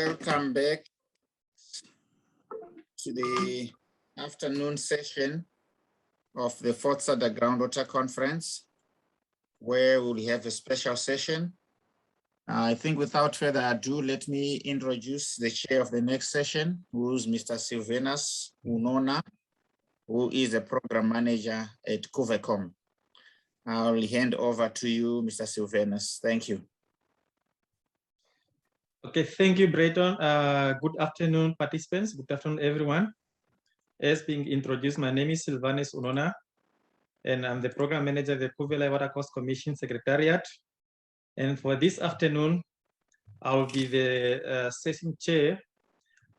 Welcome back to the afternoon session of the fourth SADC Groundwater Conference, where we'll have a special session. I think without further ado, let me introduce the chair of the next session, who's Mr. Silvanus Unona, who is a program manager at Cuvecom. I'll hand over to you, Mr. Silvanus. Thank you. Okay, thank you, Brayton. Good afternoon, participants. Good afternoon, everyone. As being introduced, my name is Silvanus Unona, and I'm the program manager of the Cuvela Water Coast Commission Secretariat. And for this afternoon, I'll be the session chair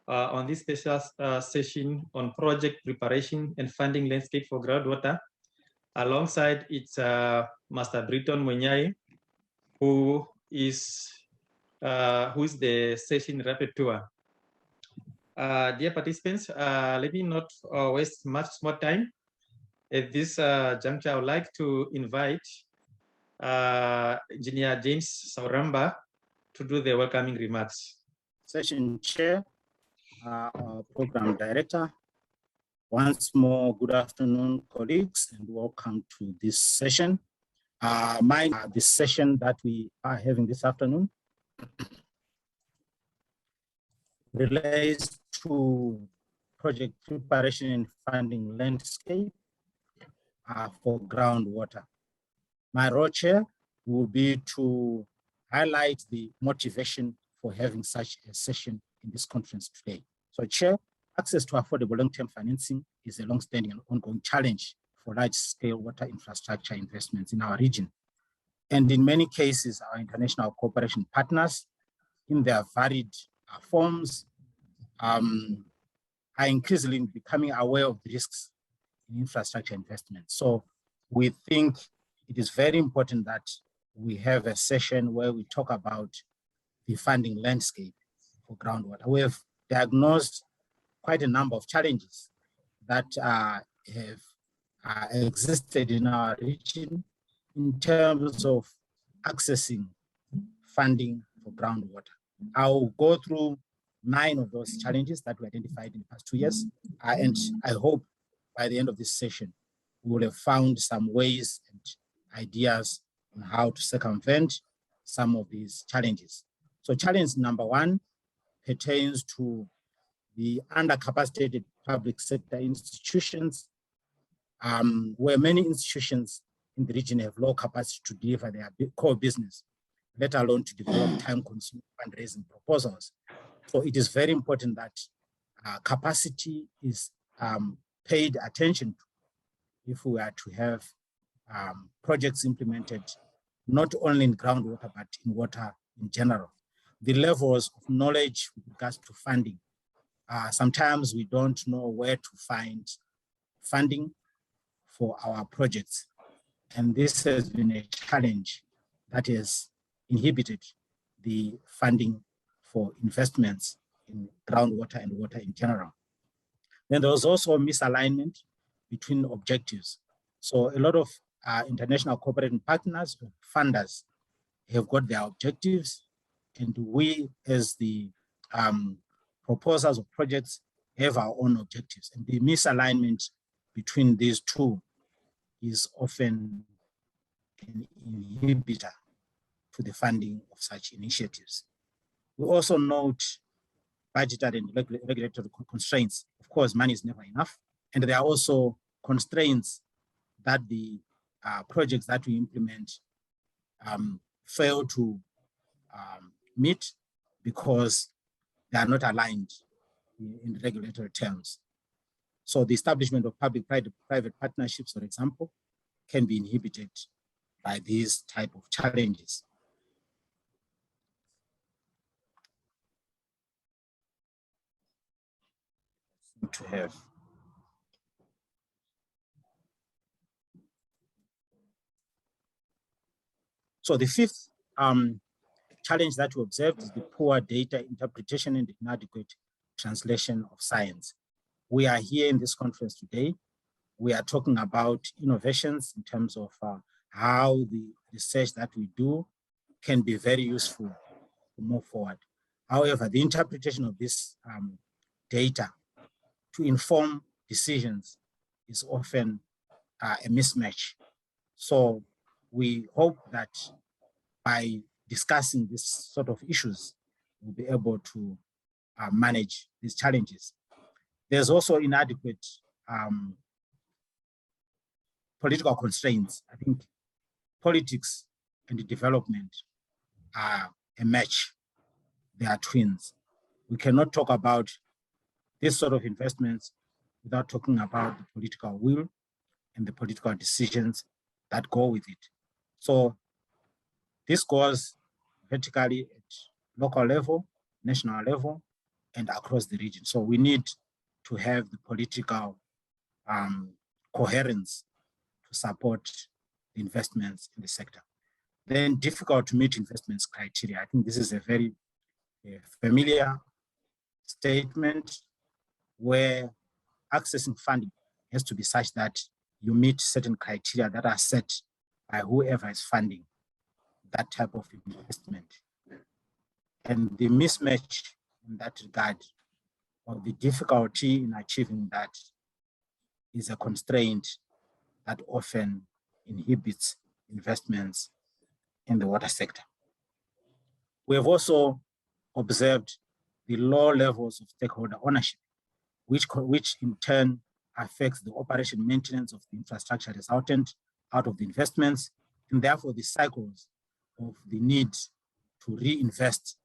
on this special session on project preparation and funding landscape for groundwater. Alongside its Master Brayton Mwenyai, who is the session rapporteur. Dear participants, let me not waste much more time. At this juncture, I would like to invite Engineer James Sauramba to do the welcoming remarks. Session Chair, Program Director, once more, good afternoon, colleagues, and welcome to this session. This session that we are having this afternoon relates to project preparation and funding landscape for groundwater. My role, Chair, will be to highlight the motivation for having such a session in this conference today. So, Chair, access to affordable long-term financing is a long-standing and ongoing challenge for large-scale water infrastructure investments in our region. And in many cases, our international cooperation partners, in their varied forms, are increasingly becoming aware of the risks in infrastructure investment. So we think it is very important that we have a session where we talk about the funding landscape for groundwater. We have diagnosed quite a number of challenges that have existed in our region in terms of accessing funding for groundwater. I'll go through 9 of those challenges that we identified in the past 2 years. And I hope by the end of this session, we will have found some ways and ideas on how to circumvent some of these challenges. So challenge number 1 pertains to the undercapacitated public sector institutions, where many institutions in the region have low capacity to deliver their core business, let alone to develop time-consuming fundraising proposals. So it is very important that capacity is paid attention to if we are to have projects implemented, not only in groundwater, but in water in general. The levels of knowledge with regards to funding, sometimes we don't know where to find funding for our projects. And this has been a challenge that has inhibited the funding for investments in groundwater and water in general. Then there was also a misalignment between objectives. So a lot of international cooperating partners or funders have got their objectives, and we as the proposers of projects have our own objectives. And the misalignment between these two is often an inhibitor to the funding of such initiatives. We also note budgetary and regulatory constraints. Of course, money is never enough. And there are also constraints that the projects that we implement fail to meet because they are not aligned in regulatory terms. So the establishment of public-private partnerships, for example, can be inhibited by these type of challenges. To have. So the 5th challenge that we observed is the poor data interpretation and inadequate translation of science. We are here in this conference today. We are talking about innovations in terms of how the research that we do can be very useful to move forward. However, the interpretation of this data to inform decisions is often a mismatch. So we hope that by discussing this sort of issues, we'll be able to manage these challenges. There's also inadequate political constraints. I think politics and development are a match. They are twins. We cannot talk about this sort of investments without talking about the political will and the political decisions that go with it. So this goes vertically at local level, national level, and across the region. So we need to have the political coherence to support the investments in the sector. Then difficult to meet investments criteria. I think this is a very familiar statement where accessing funding has to be such that you meet certain criteria that are set by whoever is funding that type of investment. And the mismatch in that regard, or the difficulty in achieving that, is a constraint that often inhibits investments in the water sector. We have also observed the low levels of stakeholder ownership, which in turn affects the operation maintenance of the infrastructure resultant out of the investments, and therefore the cycles of the need to reinvest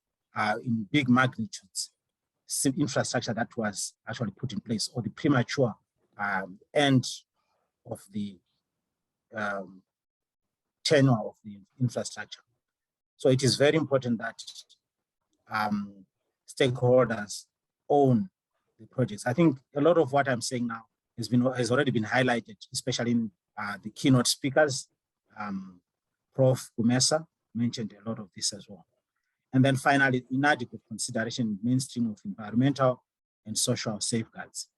in big magnitudes infrastructure that was actually put in place, or the premature end of the tenure of the infrastructure. So it is very important that stakeholders own the projects. I think a lot of what I'm saying now has already been highlighted, especially in the keynote speakers. Prof. Gumesa mentioned a lot of this as well. And then finally, inadequate consideration mainstream of environmental and social safeguards,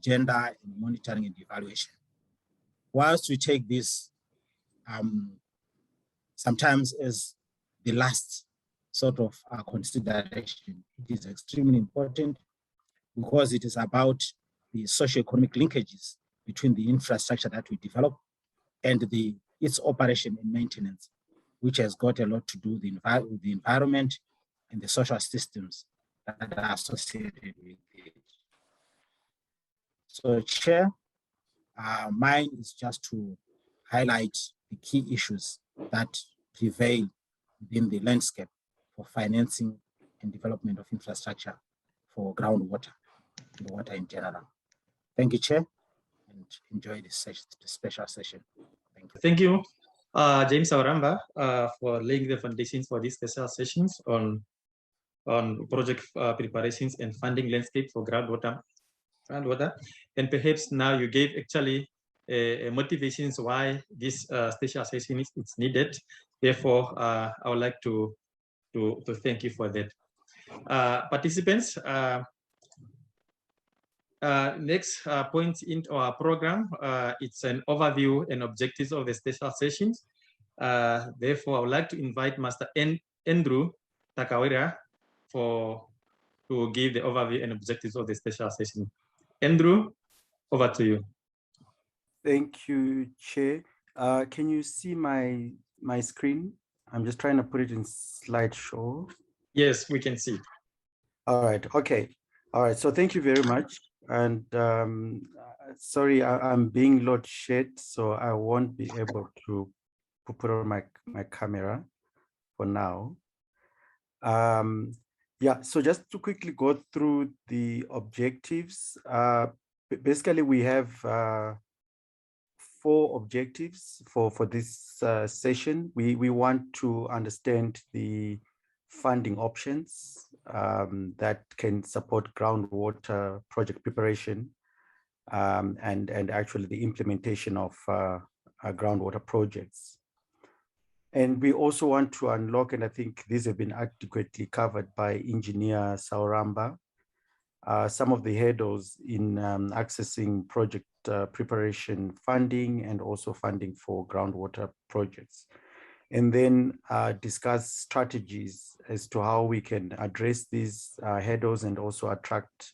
gender and monitoring and evaluation. Whilst we take this sometimes as the last sort of consideration, it is extremely important because it is about the socioeconomic linkages between the infrastructure that we develop and its operation and maintenance, which has got a lot to do with the environment and the social systems that are associated with it. So, Chair, mine is just to highlight the key issues that prevail within the landscape for financing and development of infrastructure for groundwater and water in general. Thank you, Chair, and enjoy this special session. Thank you. Thank you, James Auramba, for laying the foundations for these special sessions on project preparations and funding landscape for groundwater. And perhaps now you gave actually motivations why this special session is needed. Therefore, I would like to thank you for that. Participants, next point into our program, it's an overview and objectives of the special sessions. Therefore, I would like to invite Master Andrew Takawira to give the overview and objectives of the special session. Andrew, over to you. Thank you, Chair. Can you see my screen? I'm just trying to put it in slideshow. Yes, we can see. All right. Okay. All right. So thank you very much. And sorry, I'm being load shed, so I won't be able to put on my camera for now. Yeah, so just to quickly go through the objectives. Basically, we have 4 objectives for this session. We want to understand the funding options that can support groundwater project preparation and actually the implementation of groundwater projects. And we also want to unlock, and I think these have been adequately covered by Engineer Sauramba, some of the hurdles in accessing project preparation funding and also funding for groundwater projects. and then discuss strategies as to how we can address these hurdles and also attract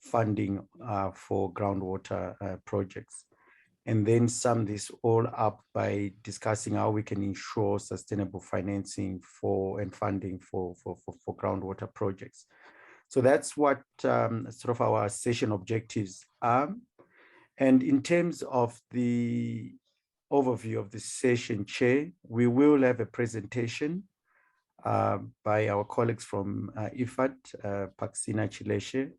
funding for groundwater projects. And then sum this all up by discussing how we can ensure sustainable financing for and funding for groundwater projects. So that's what sort of our session objectives are. And in terms of the overview of the session, Chair, we will have a presentation by our colleagues from IFAD, Paksina Chileshe,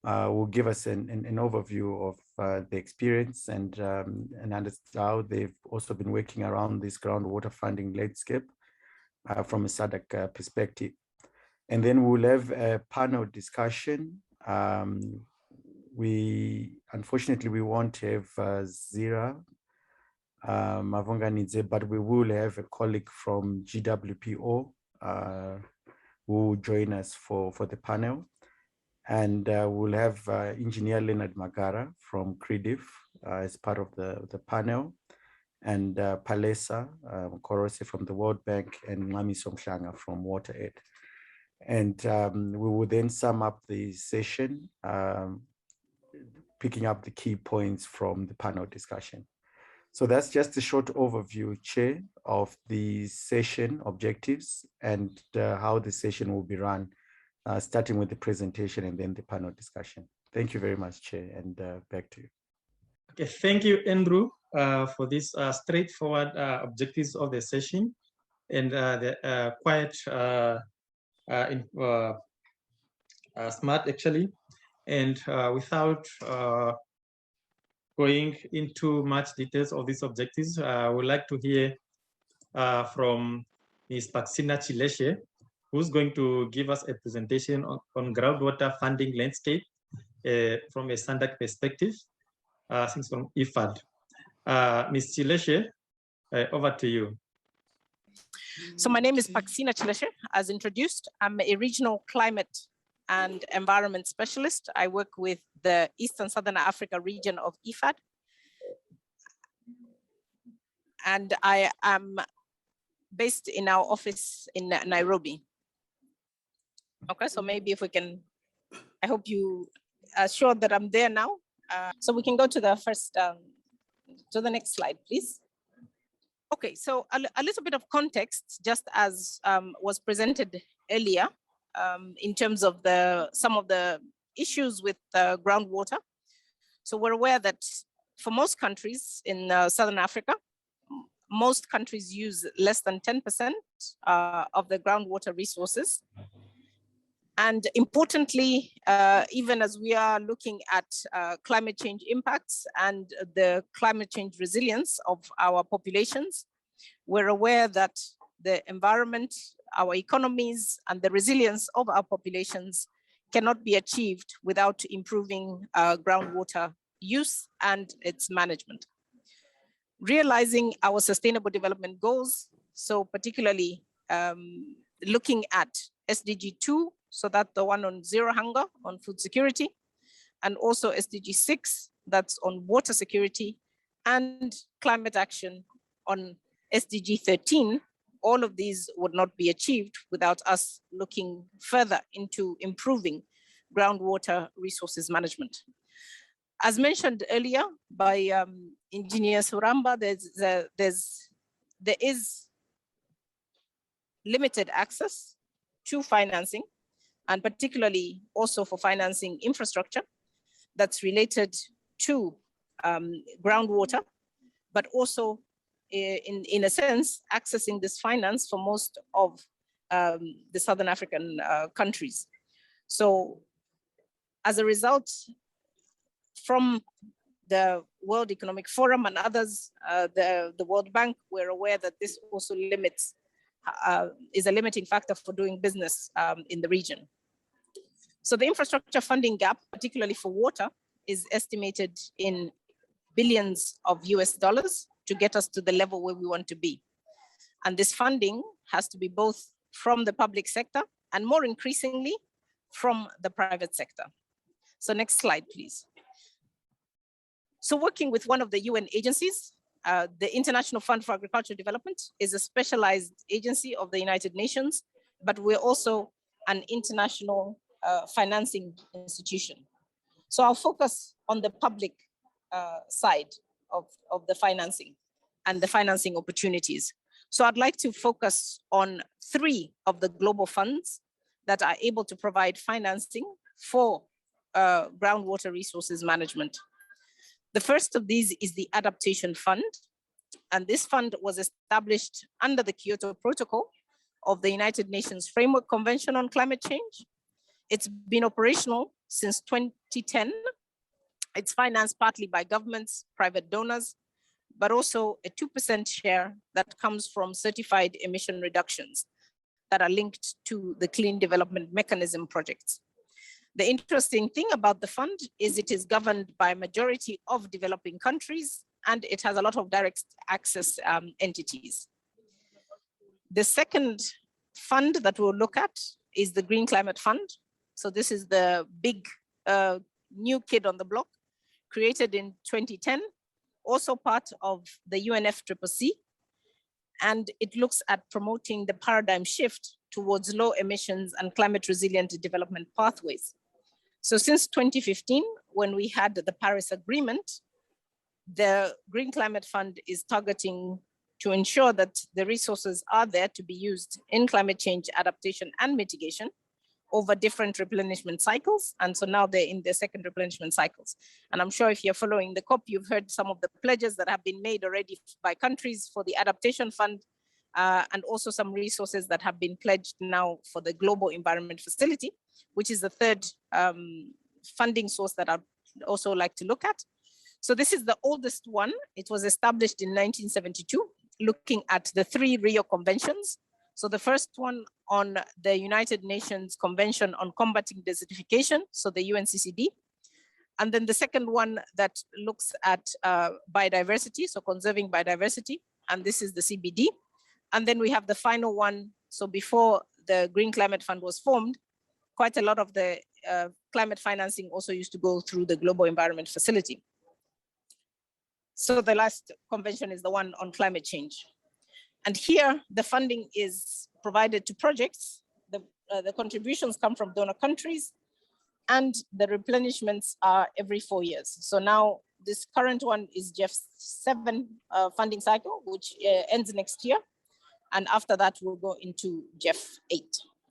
will give us an overview of the experience and understand how they've also been working around this groundwater funding landscape from a SADC perspective. And then we'll have a panel discussion. Unfortunately, we won't have Zira Mavunganidze, but we will have a colleague from GWPO who will join us for the panel. And we'll have Engineer Leonard Magara from CREDIF as part of the panel, and Palesa Korose from the World Bank, and Mami Somshanga from WaterAid. And we will then sum up the session, picking up the key points from the panel discussion. So that's just a short overview, Chair, of the session objectives and how the session will be run, starting with the presentation and then the panel discussion. Thank you very much, Chair, and back to you. Okay, thank you, Andrew, for this straightforward objectives of the session and the quite smart, actually. And without going into much details of these objectives, I would like to hear from Ms. Paksina Chileshe, who's going to give us a presentation on groundwater funding landscape from a SADC perspective, things from IFAD. Ms. Chileshe, over to you. So my name is Paksina Chileshe, as introduced. I'm a regional climate and environment specialist. I work with the Eastern Southern Africa region of IFAD. And I am based in our office in Nairobi. Okay, so maybe if we can, I hope you are sure that I'm there now. So we can go to the first, to the next slide, please. Okay, so a little bit of context, just as was presented earlier, in terms of some of the issues with groundwater. So we're aware that for most countries in Southern Africa, most countries use less than 10% of the groundwater resources. And importantly, even as we are looking at climate change impacts and the climate change resilience of our populations, we're aware that the environment, our economies, and the resilience of our populations cannot be achieved without improving groundwater use and its management. Realizing our sustainable development goals, so particularly looking at SDG 2, so that's the one on zero hunger, on food security, and also SDG 6, that's on water security, and climate action on SDG 13, all of these would not be achieved without us looking further into improving groundwater resources management. As mentioned earlier by Engineer Suramba, there is limited access to financing, and particularly also for financing infrastructure that's related to groundwater, but also in a sense, accessing this finance for most of the Southern African countries. So as a result, from the World Economic Forum and others, the World Bank, we're aware that this also limits, is a limiting factor for doing business in the region. So the infrastructure funding gap, particularly for water, is estimated in billions of US dollars to get us to the level where we want to be. And this funding has to be both from the public sector and more increasingly from the private sector. So next slide, please. So working with one of the UN agencies, The International Fund for Agricultural Development is a specialized agency of the United Nations, but we're also an international financing institution. So I'll focus on the public side of the financing and the financing opportunities. So I'd like to focus on 3 of the global funds that are able to provide financing for groundwater resources management. The first of these is the Adaptation Fund. And this fund was established under the Kyoto Protocol of the United Nations Framework Convention on Climate Change. It's been operational since 2010. It's financed partly by governments, private donors, but also a 2% share that comes from certified emission reductions that are linked to the Clean Development Mechanism projects. The interesting thing about the fund is it is governed by a majority of developing countries, and it has a lot of direct access entities. The second fund that we'll look at is the Green Climate Fund. So this is the big new kid on the block, created in 2010, also part of the UNFCCC. And it looks at promoting the paradigm shift towards low emissions and climate resilient development pathways. So since 2015, when we had the Paris Agreement, the Green Climate Fund is targeting to ensure that the resources are there to be used in climate change adaptation and mitigation over different replenishment cycles. And so now they're in their second replenishment cycles. And I'm sure if you're following the COP, you've heard some of the pledges that have been made already by countries for the Adaptation Fund, and also some resources that have been pledged now for the Global Environment Facility, which is the third funding source that I'd also like to look at. So this is the oldest one. It was established in 1972, looking at the 3 Rio Conventions. So the first one on the United Nations Convention on Combating Desertification, so the UNCCD. And then the second one that looks at biodiversity, so conserving biodiversity, and this is the CBD. And then we have the final one. So before the Green Climate Fund was formed, quite a lot of the climate financing also used to go through the Global Environment Facility. So the last convention is the one on climate change. And here the funding is provided to projects. The contributions come from donor countries, and the replenishments are every 4 years. So now this current one is GEF 7 funding cycle, which ends next year. And after that, we'll go into GEF 8.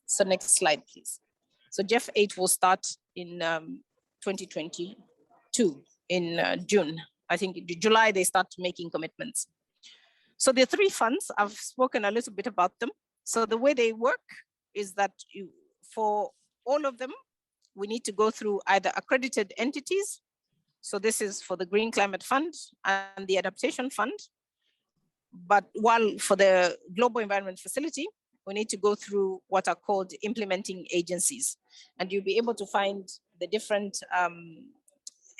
So next slide, please. So GEF 8 will start in 2022 in June. I think in July, they start making commitments. So the 3 funds, I've spoken a little bit about them. So the way they work is that for all of them, we need to go through either accredited entities. So this is for the Green Climate Fund and the Adaptation Fund. But while for the Global Environment Facility, we need to go through what are called implementing agencies. And you'll be able to find the different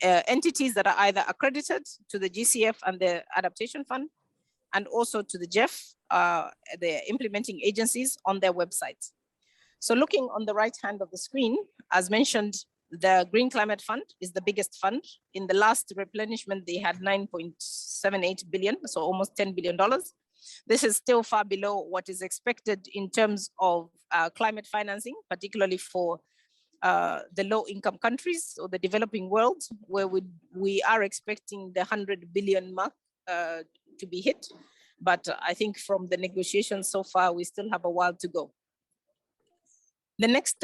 entities that are either accredited to the GCF and the Adaptation Fund, and also to the GEF, the implementing agencies on their websites. So looking on the right hand of the screen, as mentioned, the Green Climate Fund is the biggest fund. In the last replenishment, they had 9.78 billion, so almost $10 billion. This is still far below what is expected in terms of climate financing, particularly for the low-income countries or the developing world, where we are expecting the 100 billion mark to be hit. But I think from the negotiations so far, we still have a while to go. The next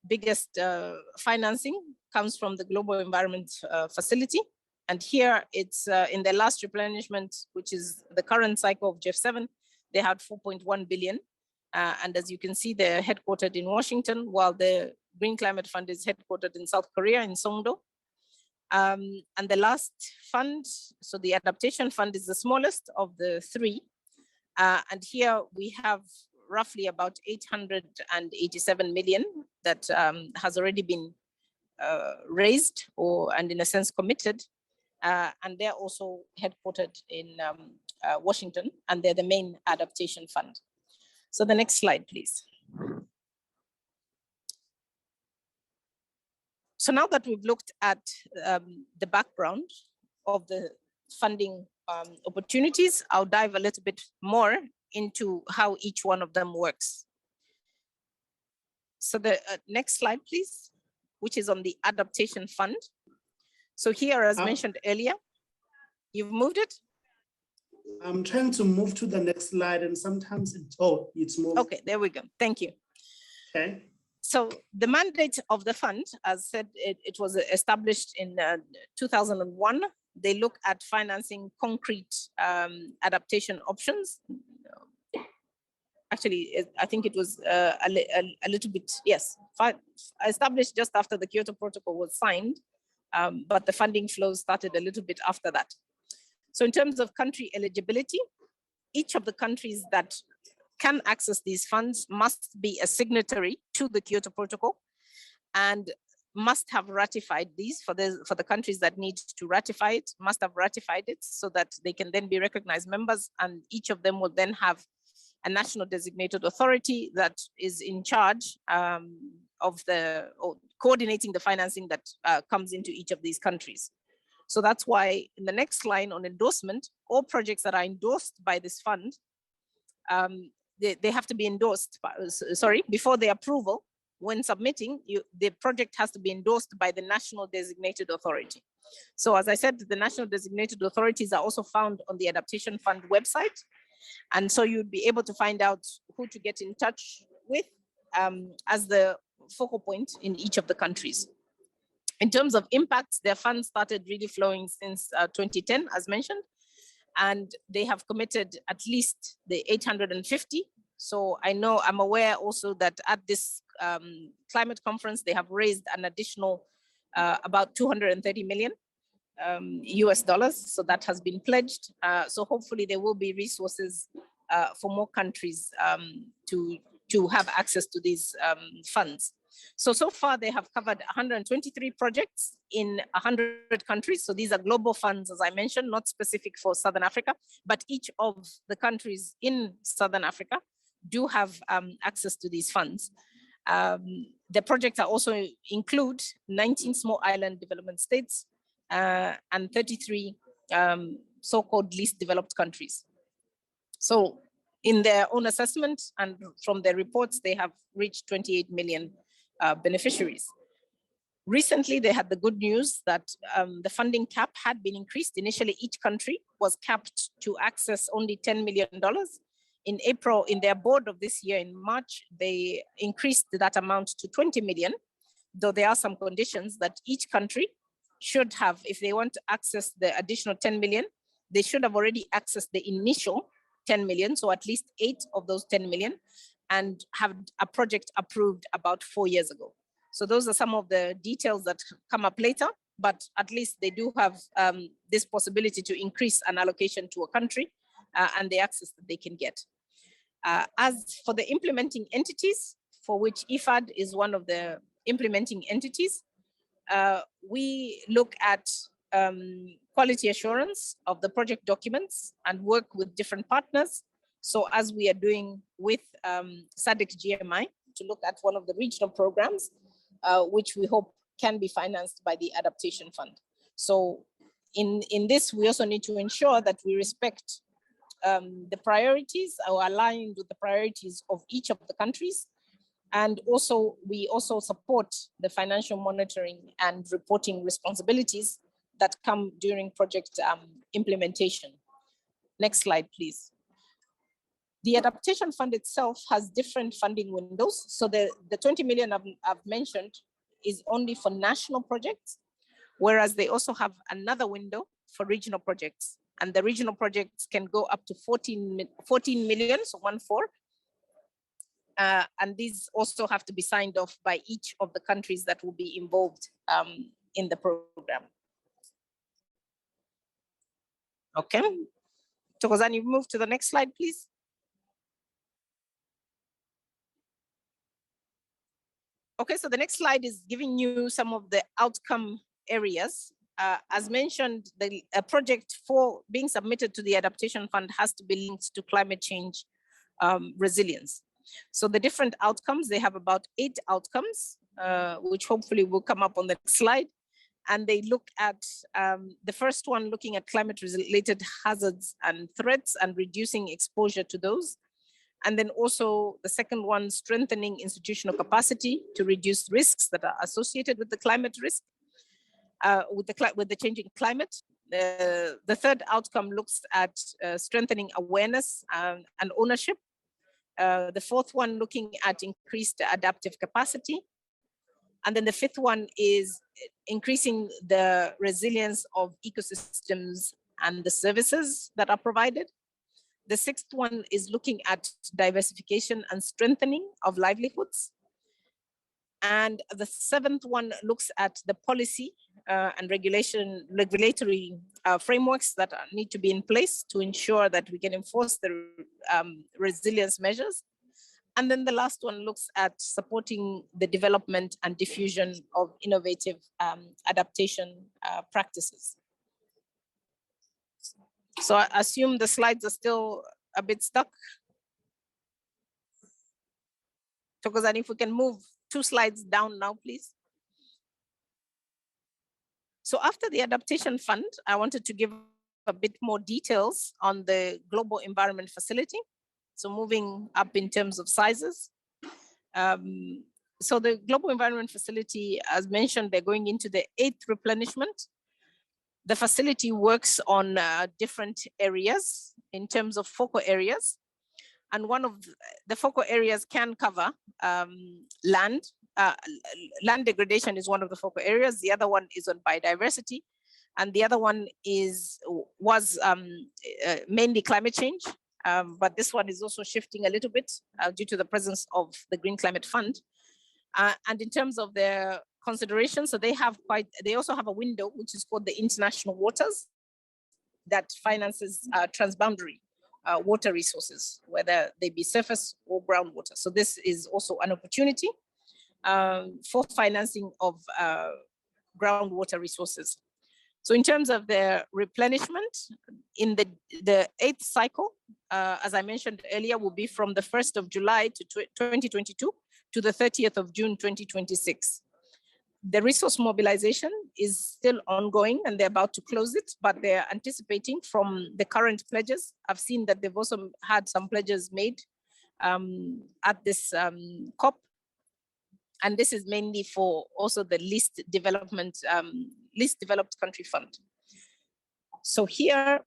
biggest financing comes from the Global Environment Facility. And here it's in the last replenishment, which is the current cycle of GEF 7, they had 4.1 billion. And as you can see, they're headquartered in Washington, while the Green Climate Fund is headquartered in South Korea, in Songdo. And the last fund, so the Adaptation Fund, is the smallest of the 3. And here we have roughly about 887 million that has already been raised and in a sense committed. And they're also headquartered in Washington, and they're the main adaptation fund. So the next slide, please. So now that we've looked at the background of the funding opportunities, I'll dive a little bit more into how each one of them works. So the next slide, please, which is on the Adaptation Fund. So here, as mentioned earlier, you've moved it? I'm trying to move to the next slide and sometimes it's moved. Okay, there we go. Thank you. Okay. So the mandate of the fund, as said, it was established in 2001. They look at financing concrete adaptation options. Actually, I think it was a little bit, yes, established just after the Kyoto Protocol was signed, but the funding flows started a little bit after that. So in terms of country eligibility, each of the countries that can access these funds must be a signatory to the Kyoto Protocol and must have ratified these. For the countries that need to ratify it, must have ratified it so that they can then be recognized members, and each of them will then have a national designated authority that is in charge of coordinating the financing that comes into each of these countries. So that's why in the next line on endorsement, all projects that are endorsed by this fund, they have to be endorsed, before the approval, when submitting, the project has to be endorsed by the national designated authority. So as I said, the national designated authorities are also found on the Adaptation Fund website. And so you'd be able to find out who to get in touch with as the focal point in each of the countries. In terms of impacts, their funds started really flowing since 2010, as mentioned, and they have committed at least the 850. So I'm aware also that at this climate conference, they have raised an additional about 230 million US dollars. So that has been pledged. So hopefully there will be resources for more countries to have access to these funds. So far they have covered 123 projects in 100 countries. So these are global funds, as I mentioned, not specific for Southern Africa, but each of the countries in Southern Africa do have access to these funds. The projects are also include 19 small island development states and 33 so-called least developed countries. So in their own assessment and from their reports, they have reached 28 million beneficiaries. Recently, they had the good news that the funding cap had been increased. Initially, each country was capped to access only $10 million. In April, in their board of this year, in March, they increased that amount to 20 million, though there are some conditions that each country should have. If they want to access the additional 10 million, they should have already accessed the initial 10 million, so at least 8 of those 10 million, and have a project approved about 4 years ago. So those are some of the details that come up later, but at least they do have this possibility to increase an allocation to a country and the access that they can get. As for the implementing entities, for which IFAD is one of the implementing entities, we look at quality assurance of the project documents and work with different partners. So as we are doing with SADC-GMI to look at one of the regional programs, which we hope can be financed by the Adaptation Fund. So in this, we also need to ensure that we respect the priorities or aligned with the priorities of each of the countries. And also, we also support the financial monitoring and reporting responsibilities that come during project implementation. Next slide, please. The Adaptation Fund itself has different funding windows. So the 20 million I've mentioned is only for national projects, whereas they also have another window for regional projects. And the regional projects can go up to 14 million, so 14. And these also have to be signed off by each of the countries that will be involved in the program. Okay, Tokozan, you move to the next slide, please. Okay, so the next slide is giving you some of the outcome areas. As mentioned, a project for being submitted to the Adaptation Fund has to be linked to climate change resilience. So the different outcomes, they have about 8 outcomes, which hopefully will come up on the next slide. and they look at the first one looking at climate-related hazards and threats and reducing exposure to those. And then also the second one, strengthening institutional capacity to reduce risks that are associated with the climate risk, with the changing climate. The third outcome looks at strengthening awareness and ownership. The fourth one looking at increased adaptive capacity. And then the fifth one is increasing the resilience of ecosystems and the services that are provided. The sixth one is looking at diversification and strengthening of livelihoods. And the seventh one looks at the policy and regulatory frameworks that need to be in place to ensure that we can enforce the resilience measures. And then the last one looks at supporting the development and diffusion of innovative adaptation practices. So I assume the slides are still a bit stuck. Thokozani, if we can move 2 slides down now, please. So after the Adaptation Fund, I wanted to give a bit more details on the Global Environment Facility. So moving up in terms of sizes. So the Global Environment Facility, as mentioned, they're going into the 8th replenishment. The facility works on different areas in terms of focal areas. And one of the focal areas can cover land. Land degradation is one of the focal areas. The other one is on biodiversity. And the other one was mainly climate change. But this one is also shifting a little bit due to the presence of the Green Climate Fund. And in terms of their considerations, so they also have a window, which is called the International Waters, that finances transboundary water resources, whether they be surface or groundwater. So this is also an opportunity for financing of groundwater resources. So in terms of the replenishment, in the 8th cycle, as I mentioned earlier, will be from the 1st of July to 2022 to the 30th of June 2026. The resource mobilization is still ongoing and they're about to close it, but they're anticipating from the current pledges. I've seen that they've also had some pledges made at this COP. And this is mainly for also the least developed country fund. So here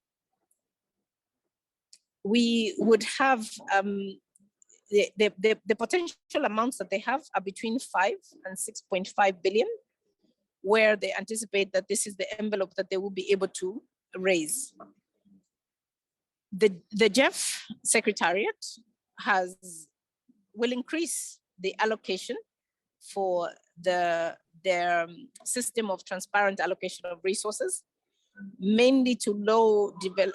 we would have the potential amounts that they have are between 5 and 6.5 billion, where they anticipate that this is the envelope that they will be able to raise. The GEF Secretariat will increase the allocation for their system of transparent allocation of resources, mainly to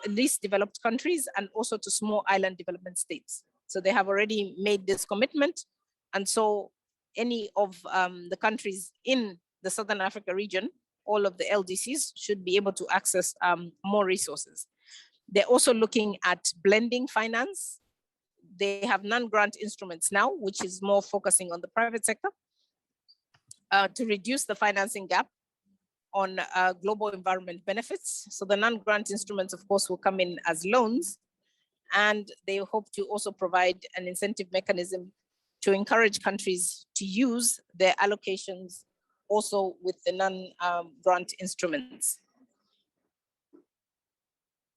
least developed countries and also to small island development states. So they have already made this commitment. And so any of the countries in the Southern Africa region, all of the LDCs should be able to access more resources. They're also looking at blending finance. They have non-grant instruments now, which is more focusing on the private sector to reduce the financing gap on global environment benefits. So the non-grant instruments, of course, will come in as loans, and they hope to also provide an incentive mechanism to encourage countries to use their allocations also with the non-grant instruments.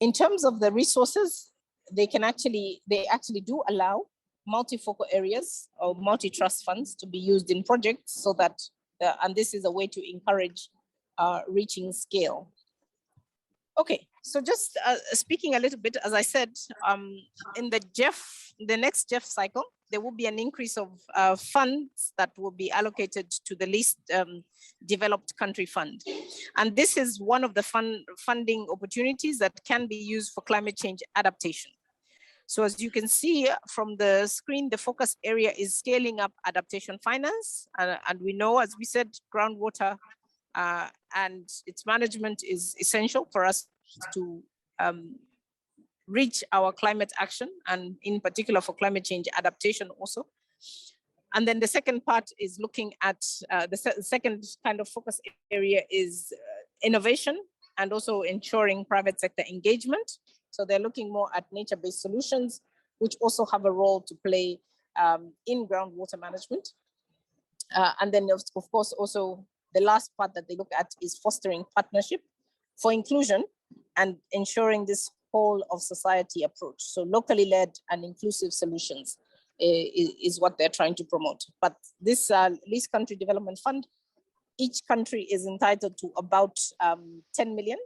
In terms of the resources, they actually do allow multifocal areas or multi-trust funds to be used in projects so that, and this is a way to encourage reaching scale. Okay, so just speaking a little bit, as I said, in the next GEF cycle, there will be an increase of funds that will be allocated to the least developed country fund. And this is one of the funding opportunities that can be used for climate change adaptation. So as you can see from the screen, the focus area is scaling up adaptation finance. And we know, as we said, groundwater and its management is essential for us to reach our climate action, and in particular for climate change adaptation also. And then the second part is looking at the second kind of focus area is innovation and also ensuring private sector engagement. So they're looking more at nature-based solutions, which also have a role to play in groundwater management. And then of course, also the last part that they look at is fostering partnership for inclusion and ensuring this whole of society approach. So locally led and inclusive solutions is what they're trying to promote. But this Least Country Development Fund, each country is entitled to about 10 million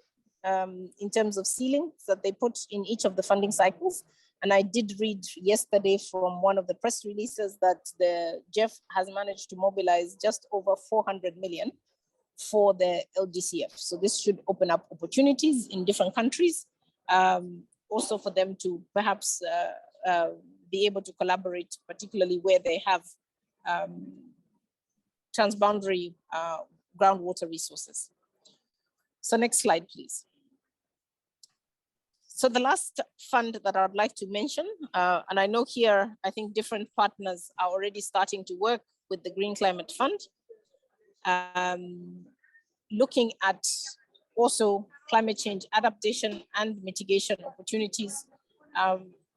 in terms of ceilings that they put in each of the funding cycles. And I did read yesterday from one of the press releases that the GEF has managed to mobilize just over 400 million for the LGCF. So this should open up opportunities in different countries, also for them to perhaps be able to collaborate, particularly where they have transboundary groundwater resources. So next slide, please. So the last fund that I'd like to mention, and I know here, I think different partners are already starting to work with the Green Climate Fund, looking at also climate change adaptation and mitigation opportunities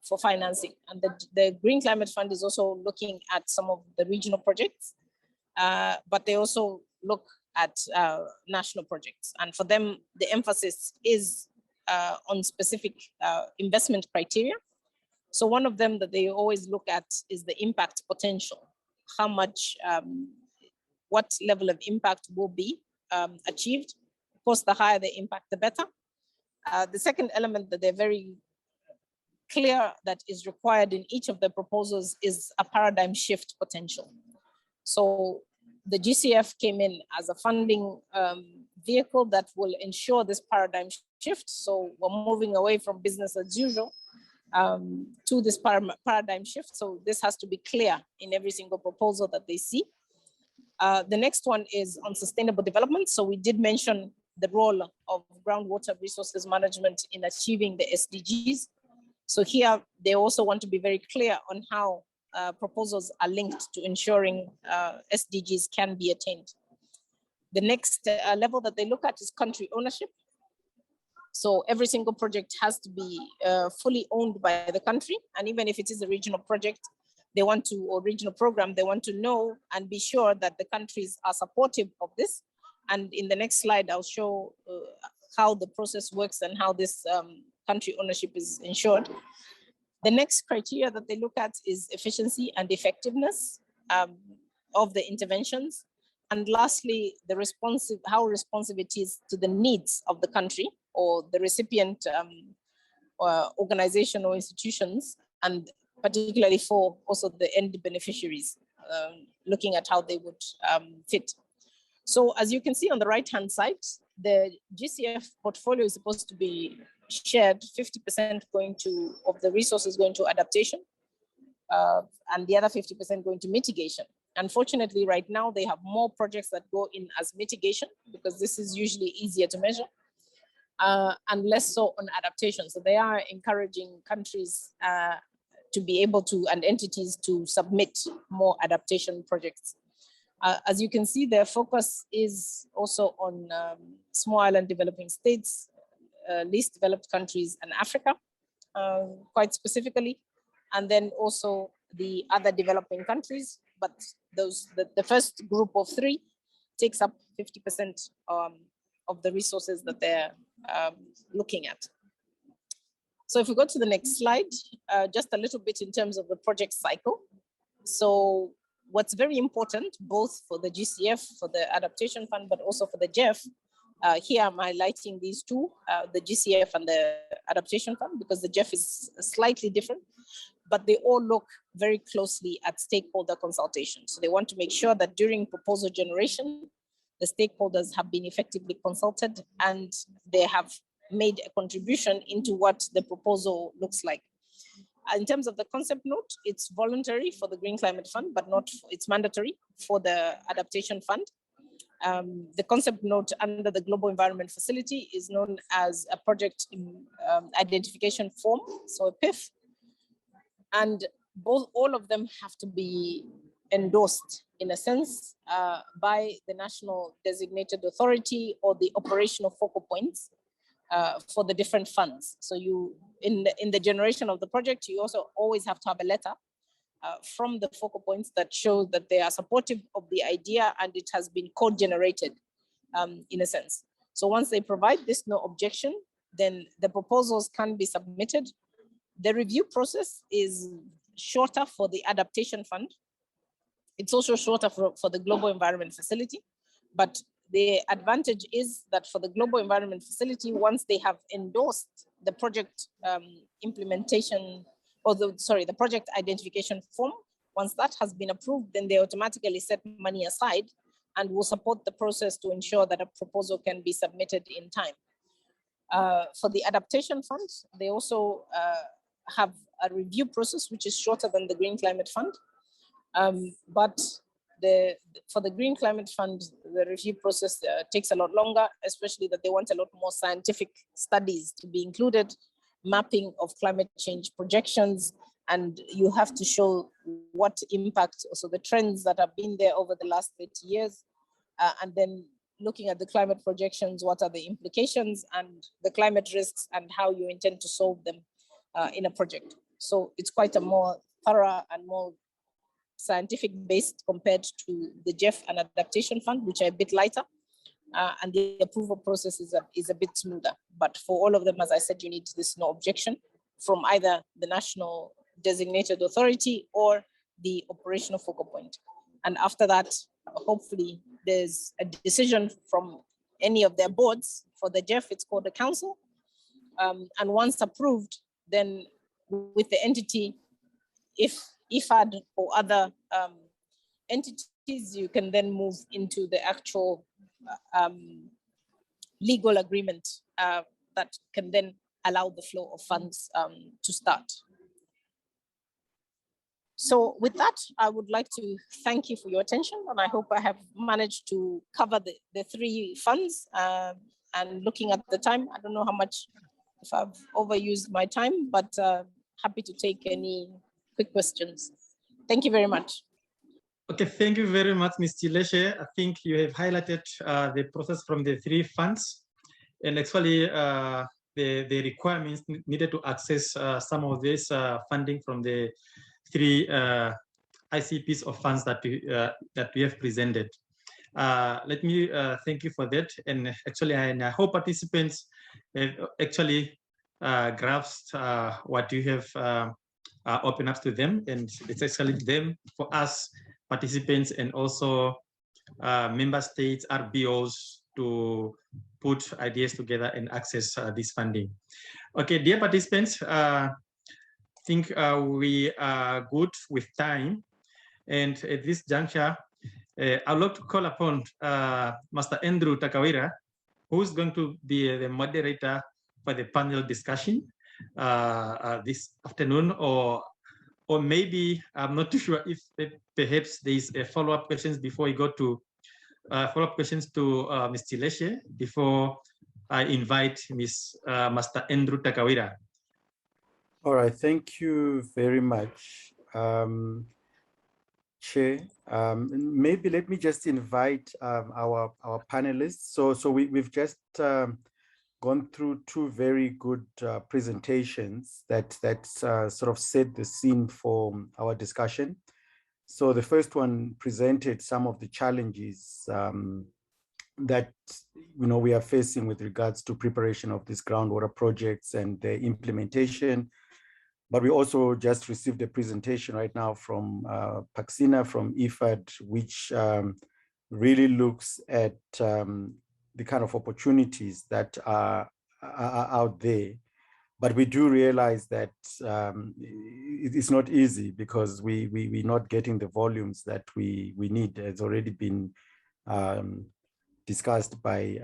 for financing. And the Green Climate Fund is also looking at some of the regional projects, but they also look at national projects. And for them, the emphasis is on specific investment criteria. So one of them that they always look at is the impact potential. How much, what level of impact will be achieved. Of course, the higher the impact, the better. The second element that they're very clear that is required in each of the proposals is a paradigm shift potential. So the GCF came in as a funding vehicle that will ensure this paradigm shift. So we're moving away from business as usual to this paradigm shift. So this has to be clear in every single proposal that they see. The next one is on sustainable development. So we did mention the role of groundwater resources management in achieving the SDGs. So here they also want to be very clear on how proposals are linked to ensuring SDGs can be attained. The next level that they look at is country ownership. So every single project has to be fully owned by the country. And even if it is a regional project, they want to, or regional program, they want to know and be sure that the countries are supportive of this. And in the next slide, I'll show how the process works and how this country ownership is ensured. The next criteria that they look at is efficiency and effectiveness of the interventions. And lastly, the how responsive it is to the needs of the country or the recipient organization or institutions, and particularly for also the end beneficiaries, looking at how they would fit. So as you can see on the right-hand side, the GCF portfolio is supposed to be shared 50% going to, of the resources going to adaptation, and the other 50% going to mitigation. Unfortunately, right now, they have more projects that go in as mitigation because this is usually easier to measure, and less so on adaptation. So they are encouraging countries to be able to, and entities to submit more adaptation projects. As you can see, their focus is also on small island developing states, least developed countries, and Africa, quite specifically, and then also the other developing countries. But those, the first group of three takes up 50% of the resources that they're looking at. So if we go to the next slide, just a little bit in terms of the project cycle. So what's very important, both for the GCF, for the Adaptation Fund, but also for the GEF, here I'm highlighting these two, the GCF and the Adaptation Fund, because the GEF is slightly different, but they all look very closely at stakeholder consultation. So they want to make sure that during proposal generation, the stakeholders have been effectively consulted and they have made a contribution into what the proposal looks like. In terms of the concept note, it's voluntary for the Green Climate Fund, but not, it's mandatory for the Adaptation Fund. The concept note under the Global Environment Facility is known as a project identification form, so a PIF. And all of them have to be endorsed in a sense by the national designated authority or the operational focal points for the different funds. So you, in the generation of the project, you also always have to have a letter from the focal points that show that they are supportive of the idea and it has been co-generated in a sense. So once they provide this no objection, then the proposals can be submitted. The review process is shorter for the Adaptation Fund. It's also shorter for the Global Environment Facility, but the advantage is that for the Global Environment Facility, once they have endorsed the project implementation, or the project identification form, once that has been approved, then they automatically set money aside and will support the process to ensure that a proposal can be submitted in time. For the Adaptation Fund, they also have a review process which is shorter than the Green Climate Fund. But for the Green Climate Fund, the review process takes a lot longer, especially that they want a lot more scientific studies to be included, mapping of climate change projections, and you have to show what impact, so the trends that have been there over the last 30 years, and then looking at the climate projections, what are the implications and the climate risks and how you intend to solve them in a project. So it's quite a more thorough and more scientific based compared to the GEF and Adaptation Fund, which are a bit lighter, and the approval process is a bit smoother. But for all of them, as I said, you need this no objection from either the national designated authority or the operational focal point. And after that, hopefully there's a decision from any of their boards. For the GEF, it's called the council. And once approved, then with the entity, if IFAD or other entities, you can then move into the actual legal agreement that can then allow the flow of funds to start. So with that, I would like to thank you for your attention, and I hope I have managed to cover the three funds. And looking at the time, I don't know how much, if I've overused my time, but happy to take any quick questions. Thank you very much. Okay, thank you very much, Ms. Chileshe. I think you have highlighted the process from the three funds, and actually the requirements needed to access some of this funding from the three ICPs of funds that we have presented. Let me thank you for that. And actually, I hope participants have actually grasped what you have opened up to them. And it's actually them, for us, participants, and also member states, RBOs, to put ideas together and access this funding. Okay, dear participants, I think we are good with time. And at this juncture, I'd like to call upon Master Andrew Takawira, who's going to be the moderator for the panel discussion this afternoon, or maybe, I'm not too sure if perhaps there's a follow-up questions before we go to follow-up questions to Ms. Chileshe, before I invite Master Andrew Takawira. All right, thank you very much, Chair. Maybe let me just invite our panelists. So we've just gone through two very good presentations that sort of set the scene for our discussion. So the first one presented some of the challenges that we are facing with regards to preparation of these groundwater projects and their implementation. But we also just received a presentation right now from Paxina from IFAD, which really looks at the kind of opportunities that are out there. But we do realize that it's not easy, because we're not getting the volumes that we need. It's already been discussed by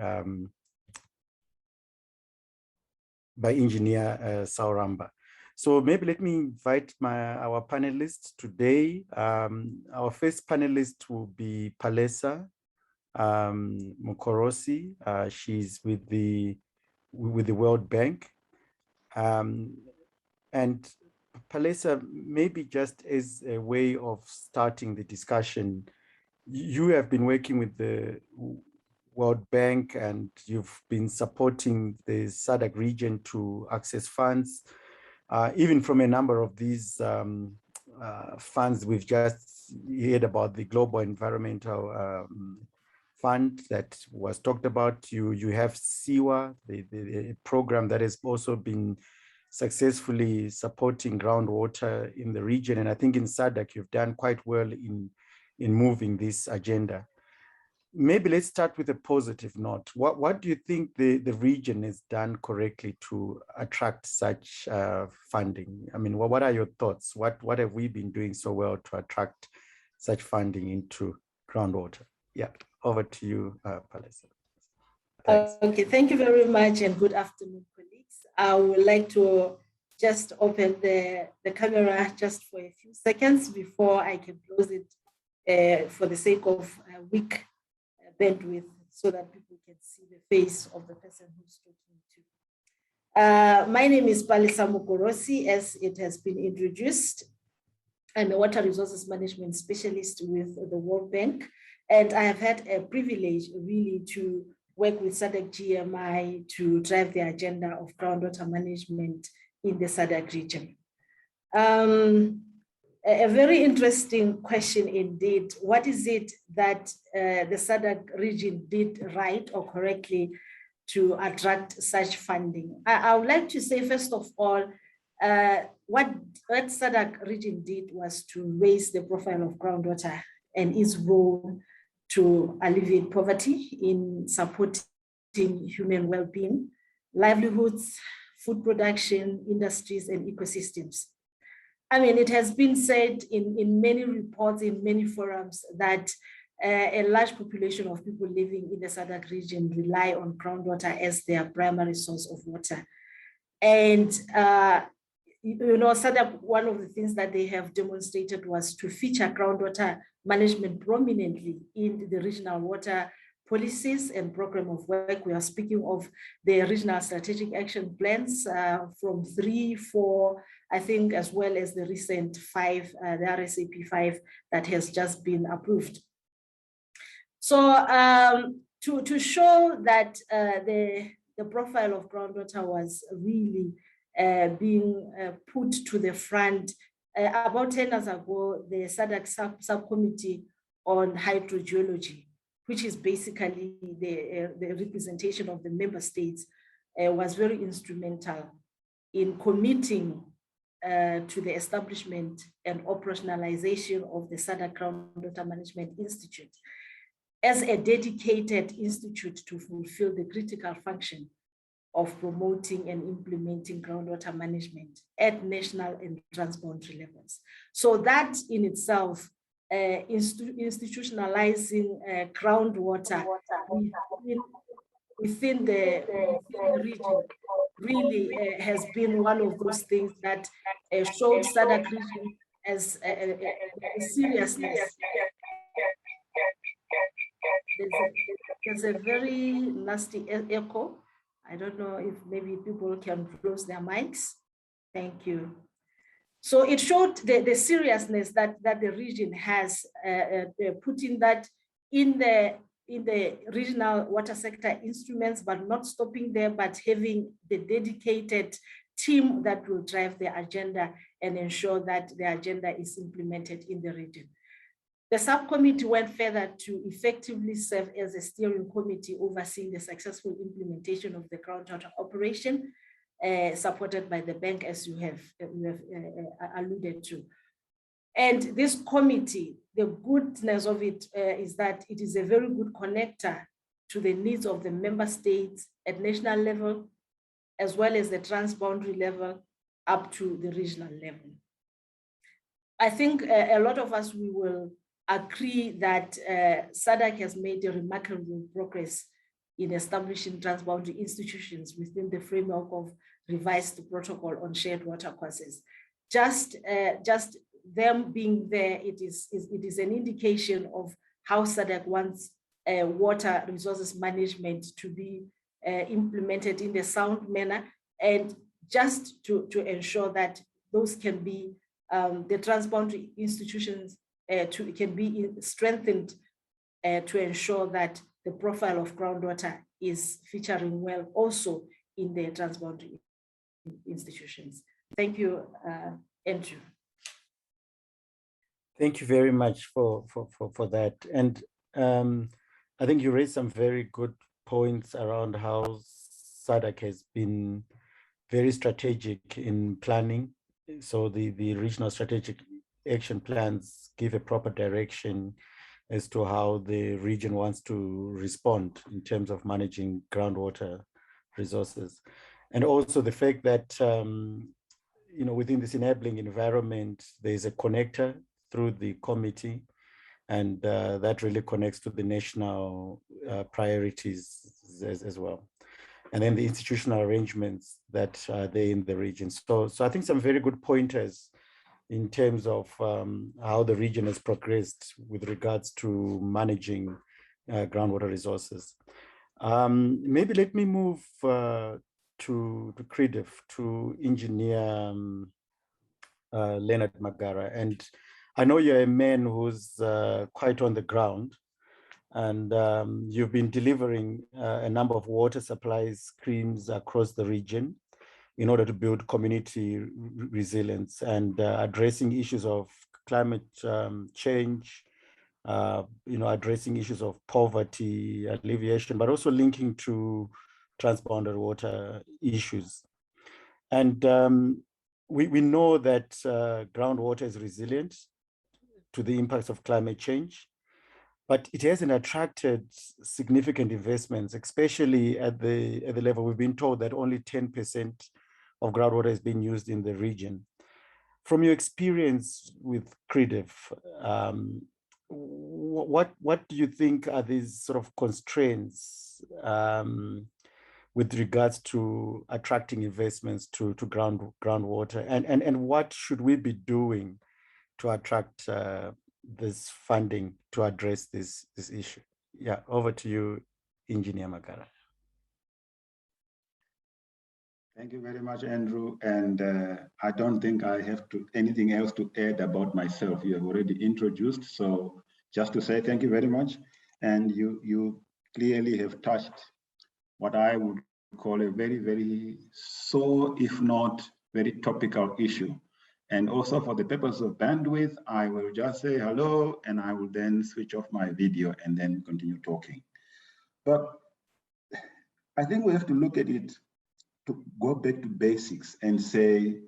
Engineer Sauramba. So maybe let me invite our panelists today. Our first panelist will be Palesa Mukorosi. She's with the World Bank. And Palesa, maybe just as a way of starting the discussion, you have been working with the World Bank and you've been supporting the SADC region to access funds. Even from a number of these funds, we've just heard about the Global Environmental Fund that was talked about. You have SIWA, the program that has also been successfully supporting groundwater in the region. And I think in SADC, you've done quite well in moving this agenda. Maybe let's start with a positive note. What do you think the region has done correctly to attract such funding? I mean, what are your thoughts? What have we been doing so well to attract such funding into groundwater? Yeah, over to you, Palesa. Thanks. Okay, thank you very much and good afternoon, colleagues. I would like to just open the camera just for a few seconds before I can close it for the sake of weak bandwidth so that people can see the face of the person who's talking to. My name is Palesa Mukorosi, as it has been introduced. I'm a water resources management specialist with the World Bank, and I have had a privilege really to work with SADC-GMI to drive the agenda of groundwater management in the SADC region. A very interesting question indeed. What is it that the SADC region did right or correctly to attract such funding? I would like to say, first of all, what SADC region did was to raise the profile of groundwater and its role to alleviate poverty in supporting human well-being, livelihoods, food production, industries, and ecosystems. I mean, it has been said in many reports, in many forums, that a large population of people living in the SADC region rely on groundwater as their primary source of water. And, you know, SADC, one of the things that they have demonstrated was to feature groundwater management prominently in the regional water policies and program of work. We are speaking of the regional strategic action plans from 3, 4, I think, as well as the recent 5, the RSAP 5 that has just been approved. So to show that the profile of groundwater was really being put to the front, about 10 years ago, the SADC subcommittee on hydrogeology, which is basically the representation of the member states, was very instrumental in committing to the establishment and operationalization of the SADC Groundwater Management Institute as a dedicated institute to fulfill the critical function of promoting and implementing groundwater management at national and transboundary levels. So that in itself, institutionalizing groundwater within the region really has been one of those things that showed SADC region as a seriousness. There's a very nasty echo. I don't know if maybe people can close their mics. Thank you. So it showed the seriousness that the region has, putting that in the regional water sector instruments, but not stopping there, but having the dedicated team that will drive the agenda and ensure that the agenda is implemented in the region. The subcommittee went further to effectively serve as a steering committee overseeing the successful implementation of the groundwater operation, supported by the bank, as you have alluded to. And this committee, the goodness of it is that it is a very good connector to the needs of the member states at national level, as well as the transboundary level up to the regional level. I think a lot of us, we will agree that SADC has made a remarkable progress in establishing transboundary institutions within the framework of revised protocol on shared water courses. Just them being there, it is an indication of how SADC wants water resources management to be implemented in a sound manner, and just to ensure that those can be, the transboundary institutions can be strengthened to ensure that the profile of groundwater is featuring well also in the transboundary institutions. Thank you, Andrew. Thank you very much for that. And I think you raised some very good points around how SADC has been very strategic in planning. So the regional strategic action plans give a proper direction as to how the region wants to respond in terms of managing groundwater resources. And also the fact that, you know, within this enabling environment, there's a connector through the committee, and that really connects to the national priorities as well. And then the institutional arrangements that are there in the region. So I think some very good pointers in terms of how the region has progressed with regards to managing groundwater resources. Maybe let me move to CREDIF, to Engineer Leonard Magara. And I know you're a man who's quite on the ground, and you've been delivering a number of water supply schemes across the region in order to build community resilience and addressing issues of climate change, you know, addressing issues of poverty alleviation, but also linking to transboundary water issues. And we know that groundwater is resilient to the impacts of climate change, but it hasn't attracted significant investments, especially at the level we've been told that only 10% of groundwater is being used in the region. From your experience with CREDIF, what do you think are these sort of constraints with regards to attracting investments to groundwater, and what should we be doing to attract this funding to address this issue? Yeah, over to you, Engineer Magara. Thank you very much, Andrew. And I don't think I have anything else to add about myself. You have already introduced. So just to say thank you very much. And you clearly have touched what I would call a very, very sore, if not very topical issue. And also for the purpose of bandwidth, I will just say hello, and I will then switch off my video and then continue talking. But I think we have to look at it, to go back to basics and say,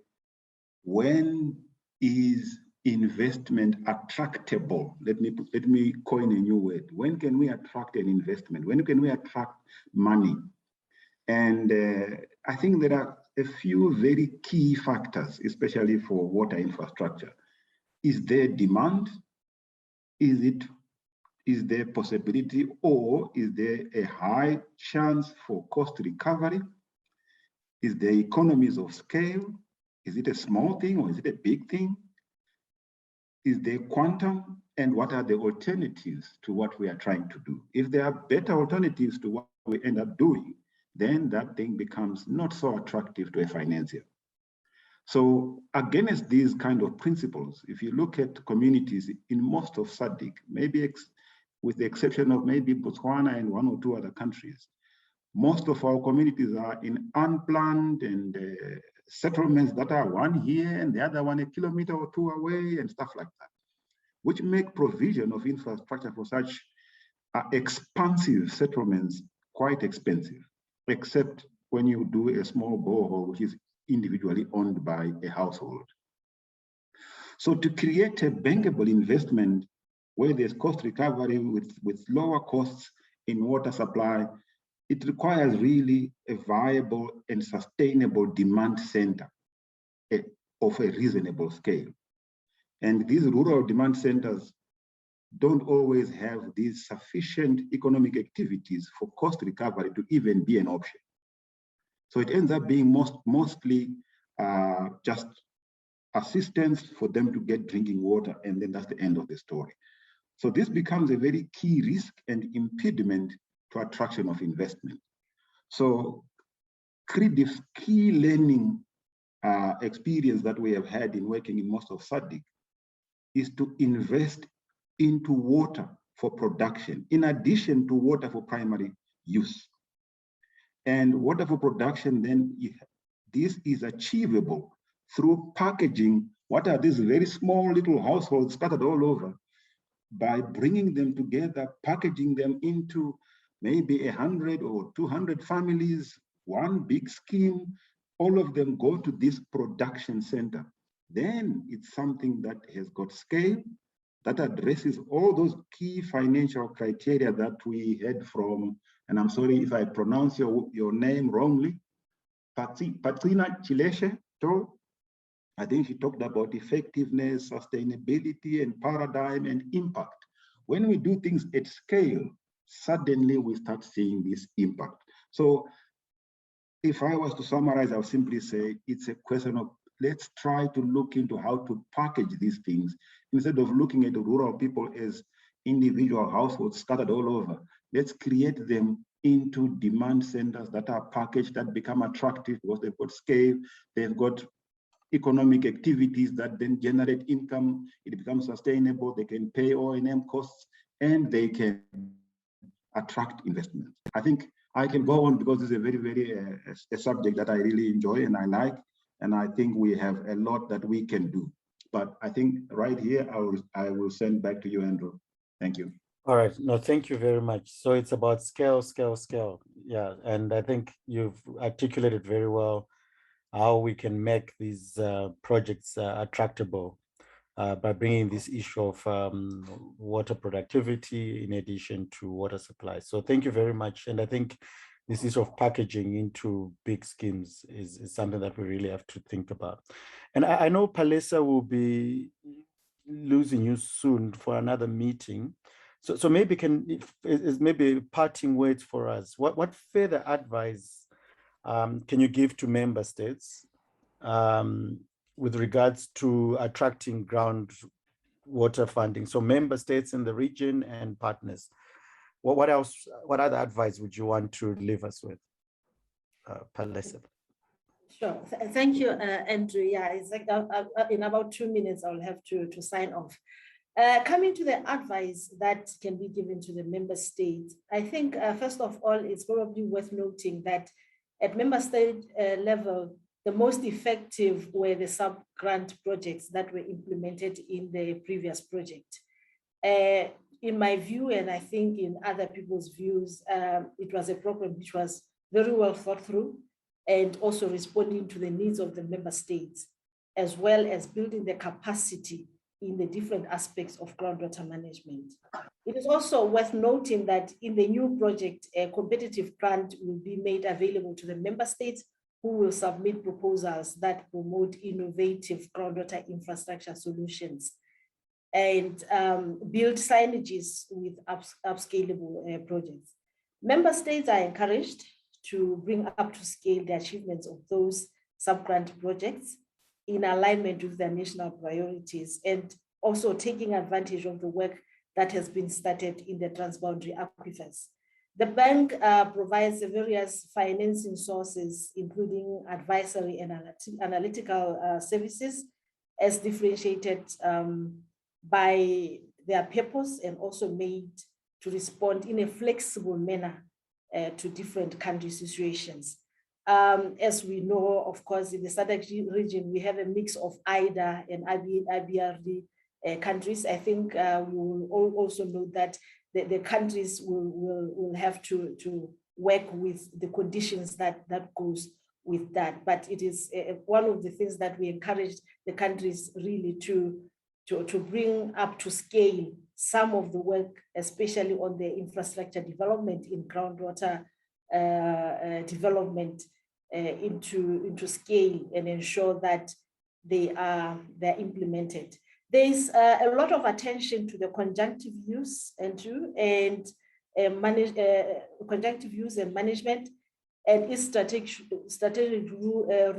when is investment attractable? Let me coin a new word. When can we attract an investment? When can we attract money? And I think there are a few very key factors, especially for water infrastructure. Is there demand? Is there possibility, or is there a high chance for cost recovery? Is there economies of scale? Is it a small thing or is it a big thing? Is there quantum? And what are the alternatives to what we are trying to do? If there are better alternatives to what we end up doing, then that thing becomes not so attractive to a financier. So against these kind of principles, if you look at communities in most of SADC, maybe with the exception of maybe Botswana and one or two other countries, most of our communities are in unplanned and settlements that are one here and the other one a kilometer or two away and stuff like that, which make provision of infrastructure for such expansive settlements quite expensive, except when you do a small borehole, which is individually owned by a household. So to create a bankable investment where there's cost recovery with lower costs in water supply, it requires really a viable and sustainable demand center of a reasonable scale. And these rural demand centers don't always have these sufficient economic activities for cost recovery to even be an option. So it ends up being mostly just assistance for them to get drinking water, and then that's the end of the story. So this becomes a very key risk and impediment to attraction of investment. So CREDIF's key learning experience that we have had in working in most of SADC is to invest into water for production, in addition to water for primary use. And water for production, then this is achievable through packaging. What are these very small little households scattered all over? By bringing them together, packaging them into maybe 100 or 200 families, one big scheme, all of them go to this production center. Then it's something that has got scale, that addresses all those key financial criteria that we had from, and I'm sorry if I pronounce your name wrongly, Patrina Chileshe. I think she talked about effectiveness, sustainability, and paradigm and impact. When we do things at scale, suddenly we start seeing this impact. So if I was to summarize, I'll simply say it's a question of let's try to look into how to package these things instead of looking at the rural people as individual households scattered all over. Let's create them into demand centers that are packaged, that become attractive because they've got scale, they've got economic activities that then generate income, it becomes sustainable, they can pay O&M costs, and they can attract investment. I think I can go on because it's a very, a subject that I really enjoy and I like, and I think we have a lot that we can do. But I think right here, I will send back to you, Andrew. Thank you. All right. No, thank you very much. So it's about scale. Yeah. And I think you've articulated very well how we can make these projects attractable by bringing this issue of water productivity in addition to water supply. So thank you very much. And I think this issue of packaging into big schemes is something that we really have to think about. And I know Palesa will be losing you soon for another meeting. So maybe maybe parting words for us. What further advice can you give to member states with regards to attracting groundwater funding? So member states in the region and partners. What else? What other advice would you want to leave us with, Palesa? Sure. Thank you, Andrew. Yeah, it's like in about 2 minutes, I'll have to sign off. Coming to the advice that can be given to the member states, I think, first of all, it's probably worth noting that at member state level, the most effective were the sub-grant projects that were implemented in the previous project. In my view, and I think in other people's views, it was a program which was very well thought through and also responding to the needs of the member states, as well as building the capacity in the different aspects of groundwater management. It is also worth noting that in the new project, a competitive grant will be made available to the member states who will submit proposals that promote innovative groundwater infrastructure solutions and build synergies with upscalable projects. Member states are encouraged to bring up to scale the achievements of those sub-grant projects in alignment with their national priorities and also taking advantage of the work that has been started in the transboundary aquifers. The bank provides various financing sources, including advisory and analytical services, as differentiated by their purpose and also made to respond in a flexible manner to different country situations. As we know, of course, in the SADC region, we have a mix of IDA and IBRD countries. I think we will also know that the countries will have to work with the conditions that goes with that. But it is one of the things that we encourage the countries really to bring up to scale some of the work, especially on the infrastructure development in groundwater development into scale and ensure that they're implemented. There's a lot of attention to the conjunctive use and conjunctive use and management and its strategic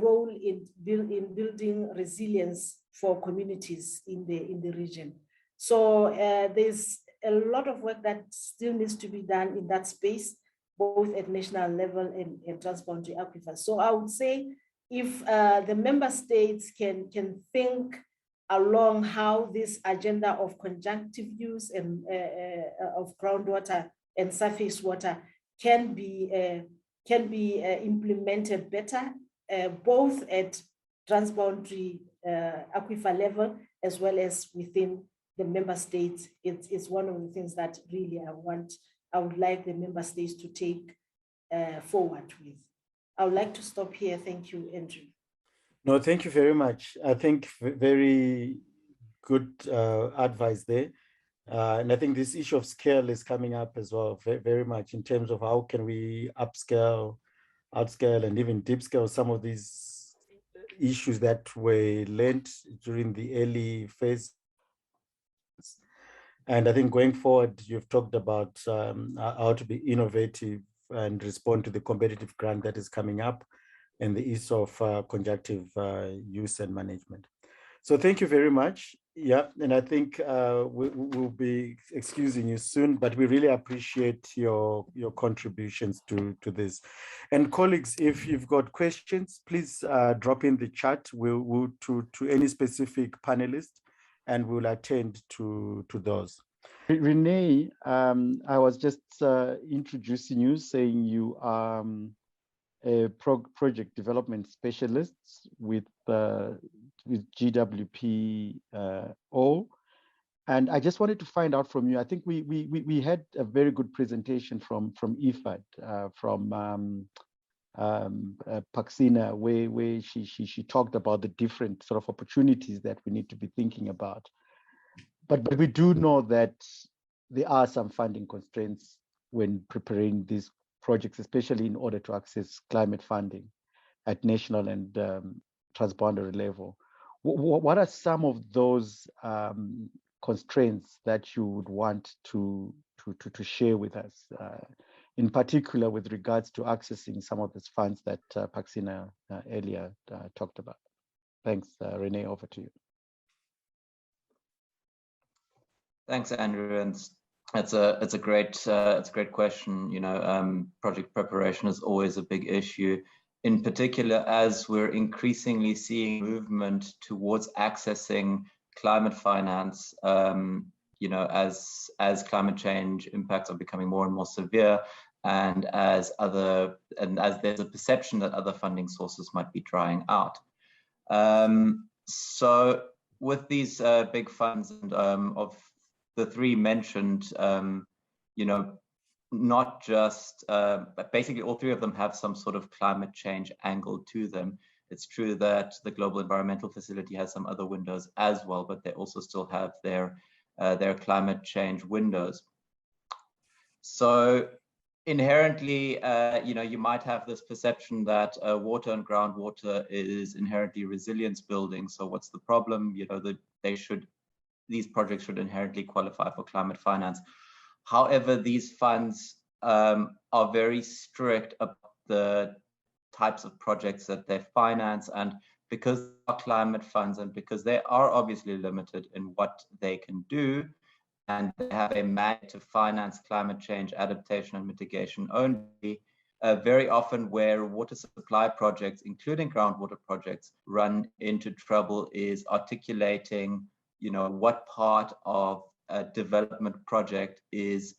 role in building resilience for communities in the region. So there's a lot of work that still needs to be done in that space, both at national level and transboundary aquifers. So I would say if the member states can think along how this agenda of conjunctive use and of groundwater and surface water can be implemented better, both at transboundary aquifer level as well as within the member states. It's one of the things that really I would like the member states to take forward with. I would like to stop here. Thank you, Andrew. No, thank you very much. I think very good advice there. And I think this issue of scale is coming up as well, very much in terms of how can we upscale, outscale, and even deep scale some of these issues that were learned during the early phase. And I think going forward, you've talked about how to be innovative and respond to the competitive grant that is coming up and the use of conjunctive use and management. So thank you very much. Yeah, and I think we'll be excusing you soon, but we really appreciate your contributions to this. And colleagues, if you've got questions, please drop in the chat. We'll to any specific panelist, and we'll attend to those. Renee, I was just introducing you, saying you are a project development specialist with GWPO, and I just wanted to find out from you. I think we had a very good presentation from IFAD, from Paxina, where she talked about the different sort of opportunities that we need to be thinking about. But we do know that there are some funding constraints when preparing these projects, especially in order to access climate funding at national and transboundary level. What are some of those constraints that you would want to share with us, in particular with regards to accessing some of these funds that Paxina earlier talked about? Thanks, Renee, over to you. Thanks, Andrew, and it's a great question. You know, project preparation is always a big issue, in particular as we're increasingly seeing movement towards accessing climate finance. You know, as climate change impacts are becoming more and more severe, and as there's a perception that other funding sources might be drying out. So with these big funds and of the three mentioned, you know, not just, basically all three of them have some sort of climate change angle to them. It's true that the Global Environmental Facility has some other windows as well, but they also still have their climate change windows. So inherently, you know, you might have this perception that water and groundwater is inherently resilience building. So what's the problem? You know, that these projects should inherently qualify for climate finance. However, these funds are very strict about the types of projects that they finance, and because they are climate funds and because they are obviously limited in what they can do, and they have a mandate to finance climate change adaptation and mitigation only, very often where water supply projects, including groundwater projects, run into trouble is articulating, you know, what part of a development project is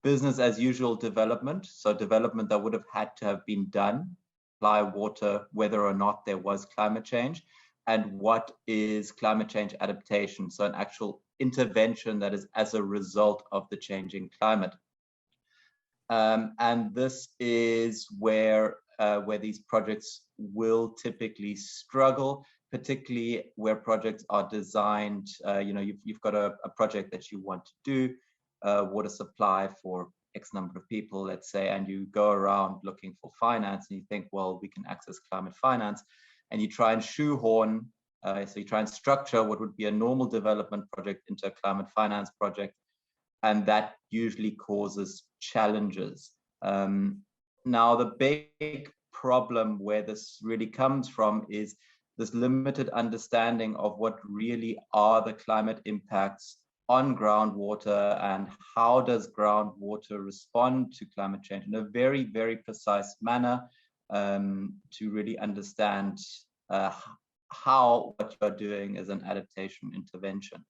business as usual development, so development that would have had to have been done, supply water, whether or not there was climate change, and what is climate change adaptation, so an actual intervention that is as a result of the changing climate. And this is where these projects will typically struggle, particularly where projects are designed, you know, you've got a project that you want to do, water supply for X number of people, let's say, and you go around looking for finance and you think, well, we can access climate finance, and you try and shoehorn, so you try and structure what would be a normal development project into a climate finance project, and that usually causes challenges. Now, the big problem where this really comes from is this limited understanding of what really are the climate impacts on groundwater and how does groundwater respond to climate change in a very, very precise manner. to really understand how what you're doing is an adaptation intervention.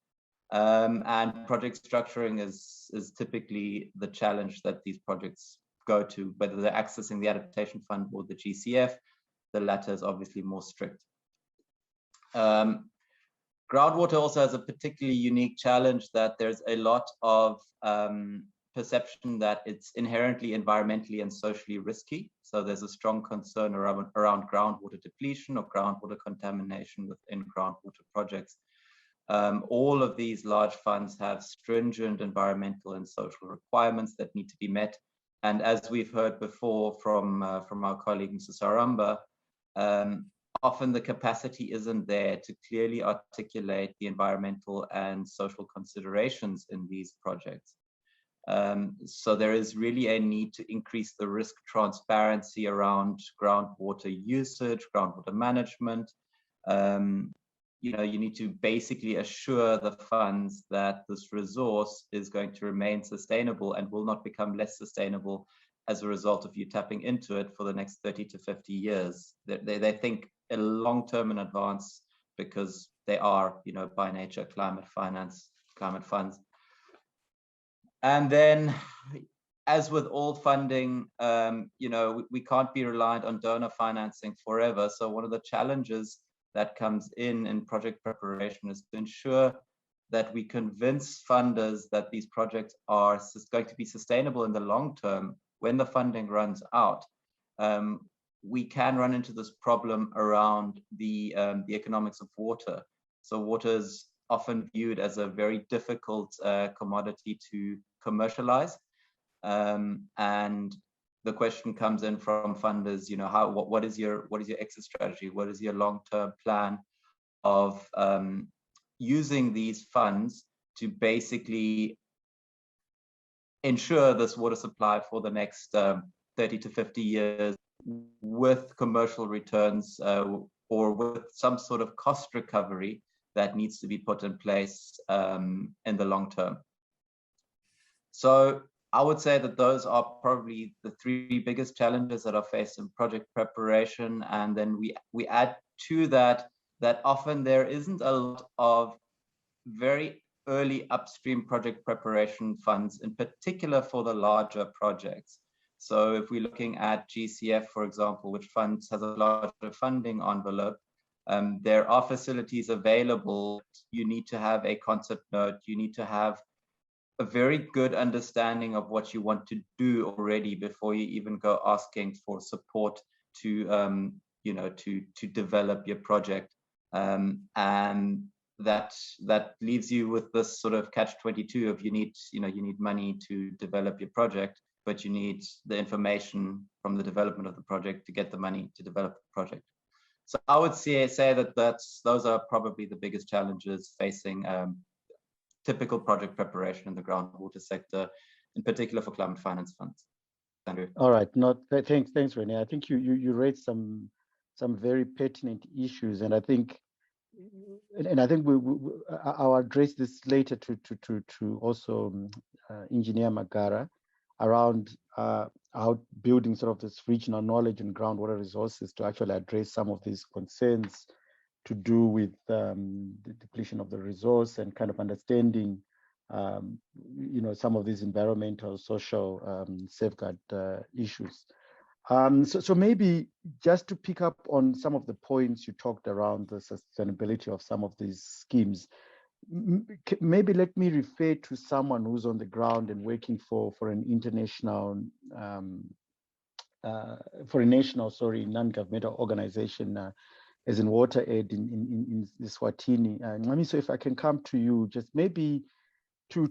And project structuring is typically the challenge that these projects go to, whether they're accessing the Adaptation Fund or the GCF. The latter is obviously more strict. Groundwater also has a particularly unique challenge that there's a lot of perception that it's inherently environmentally and socially risky. So there's a strong concern around groundwater depletion or groundwater contamination within groundwater projects. All of these large funds have stringent environmental and social requirements that need to be met. And as we've heard before from our colleague, Mrs. Saramba, often the capacity isn't there to clearly articulate the environmental and social considerations in these projects. So there is really a need to increase the risk transparency around groundwater usage, groundwater management. You need to basically assure the funds that this resource is going to remain sustainable and will not become less sustainable as a result of you tapping into it for the next 30 to 50 years. They think a long term in advance because they are, by nature, climate funds. And then, as with all funding, we can't be reliant on donor financing forever. So one of the challenges that comes in project preparation is to ensure that we convince funders that these projects are going to be sustainable in the long term when the funding runs out. We can run into this problem around the economics of water. So water is often viewed as a very difficult commodity to commercialize. And the question comes in from funders, what is your exit strategy? What is your long-term plan of using these funds to basically ensure this water supply for the next 30 to 50 years with commercial returns or with some sort of cost recovery that needs to be put in place in the long term. So I would say that those are probably the three biggest challenges that are faced in project preparation. And then we add to that often there isn't a lot of very early upstream project preparation funds, in particular for the larger projects. So if we're looking at GCF, for example, which has a larger funding envelope, there are facilities available. You need to have a concept note. You need to have a very good understanding of what you want to do already before you even go asking for support to develop your project. And that leaves you with this sort of catch-22 of you need money to develop your project, but you need the information from the development of the project to get the money to develop the project. So I would say that those are probably the biggest challenges facing typical project preparation in the groundwater sector, in particular for climate finance funds. Andrew. All right, thanks, Renee. I think you raised some very pertinent issues, and I think I'll address this later to also Engineer Magara around how building sort of this regional knowledge and groundwater resources to actually address some of these concerns to do with the depletion of the resource and kind of understanding, some of these environmental, social safeguard issues. So maybe just to pick up on some of the points you talked around the sustainability of some of these schemes, maybe let me refer to someone who's on the ground and working for a national non-governmental organization, as in Water Aid in Eswatini. So if I can come to you, just maybe to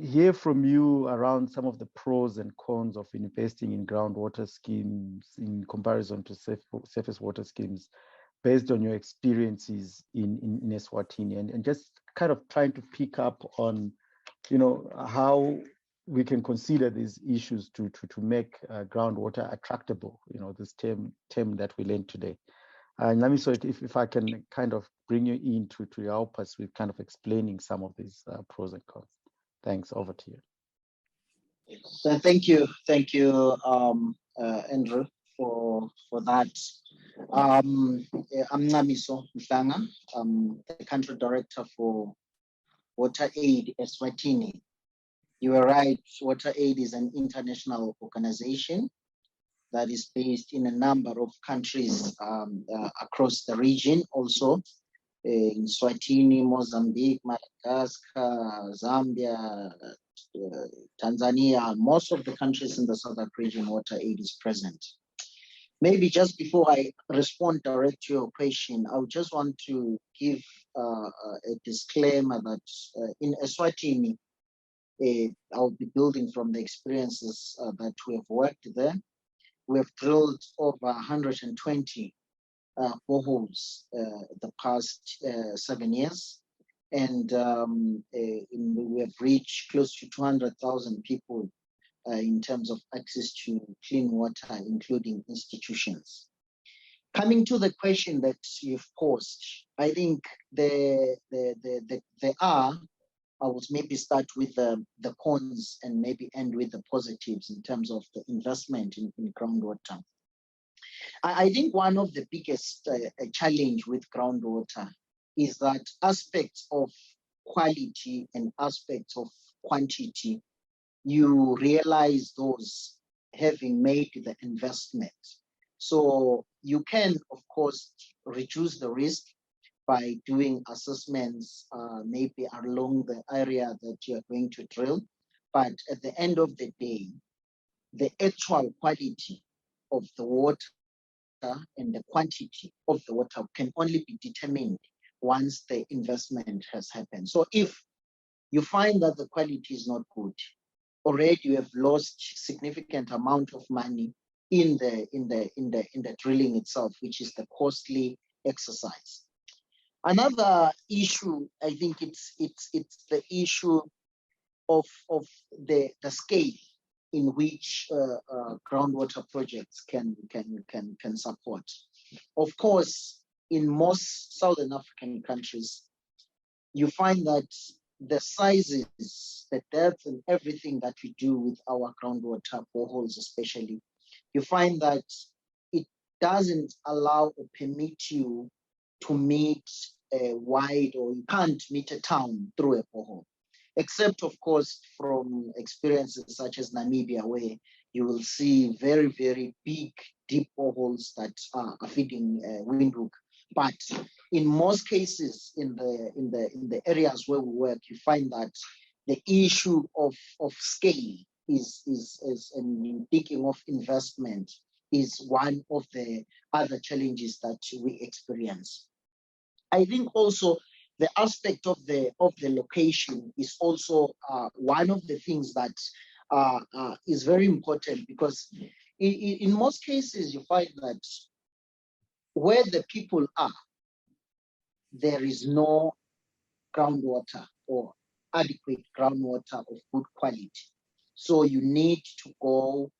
hear from you around some of the pros and cons of investing in groundwater schemes in comparison to surface water schemes, based on your experiences in Eswatini, and just kind of trying to pick up on, how we can consider these issues to make groundwater attractable. This term that we learned today. And so if I can kind of bring you in to help us with kind of explaining some of these pros and cons. Thanks. Over to you. Thank you, Andrew, for for that. I'm Namiso Mhlanga. I'm the country director for Water Aid Eswatini. You are right, Water Aid is an international organization that is based in a number of countries across the region, also in Swatini, Mozambique, Madagascar, Zambia, Tanzania. Most of the countries in the Southern region, Water Aid is present. Maybe just before I respond direct to your question, I would just want to give a disclaimer that in Eswatini, I'll be building from the experiences that we have worked there. We have drilled over 120 boreholes the past 7 years, and we have reached close to 200,000 people in terms of access to clean water, including institutions. Coming to the question that you've posed, I think there are, I would maybe start with the cons and maybe end with the positives in terms of the investment in groundwater. I think one of the biggest challenge with groundwater is that aspects of quality and aspects of quantity, you realize those having made the investment. So you can, of course, reduce the risk by doing assessments maybe along the area that you're going to drill. But at the end of the day, the actual quality of the water and the quantity of the water can only be determined once the investment has happened. So if you find that the quality is not good, already you have lost significant amount of money in the drilling itself, which is the costly exercise. Another issue, I think it's the issue of the scale in which groundwater projects can support. Of course, in most Southern African countries, you find that the sizes, the depth, and everything that we do with our groundwater boreholes especially, you find that it doesn't allow or permit you to meet a wide, or you can't meet a town through a borehole, except of course from experiences such as Namibia, where you will see very, very big, deep boreholes that are feeding Windhoek. But in most cases, in the areas where we work, you find that the issue of scale is and thinking of investment is one of the other challenges that we experience. I think also the aspect of the location is also one of the things that is very important, because in most cases you find that where the people are, there is no groundwater or adequate groundwater of good quality. So you need to go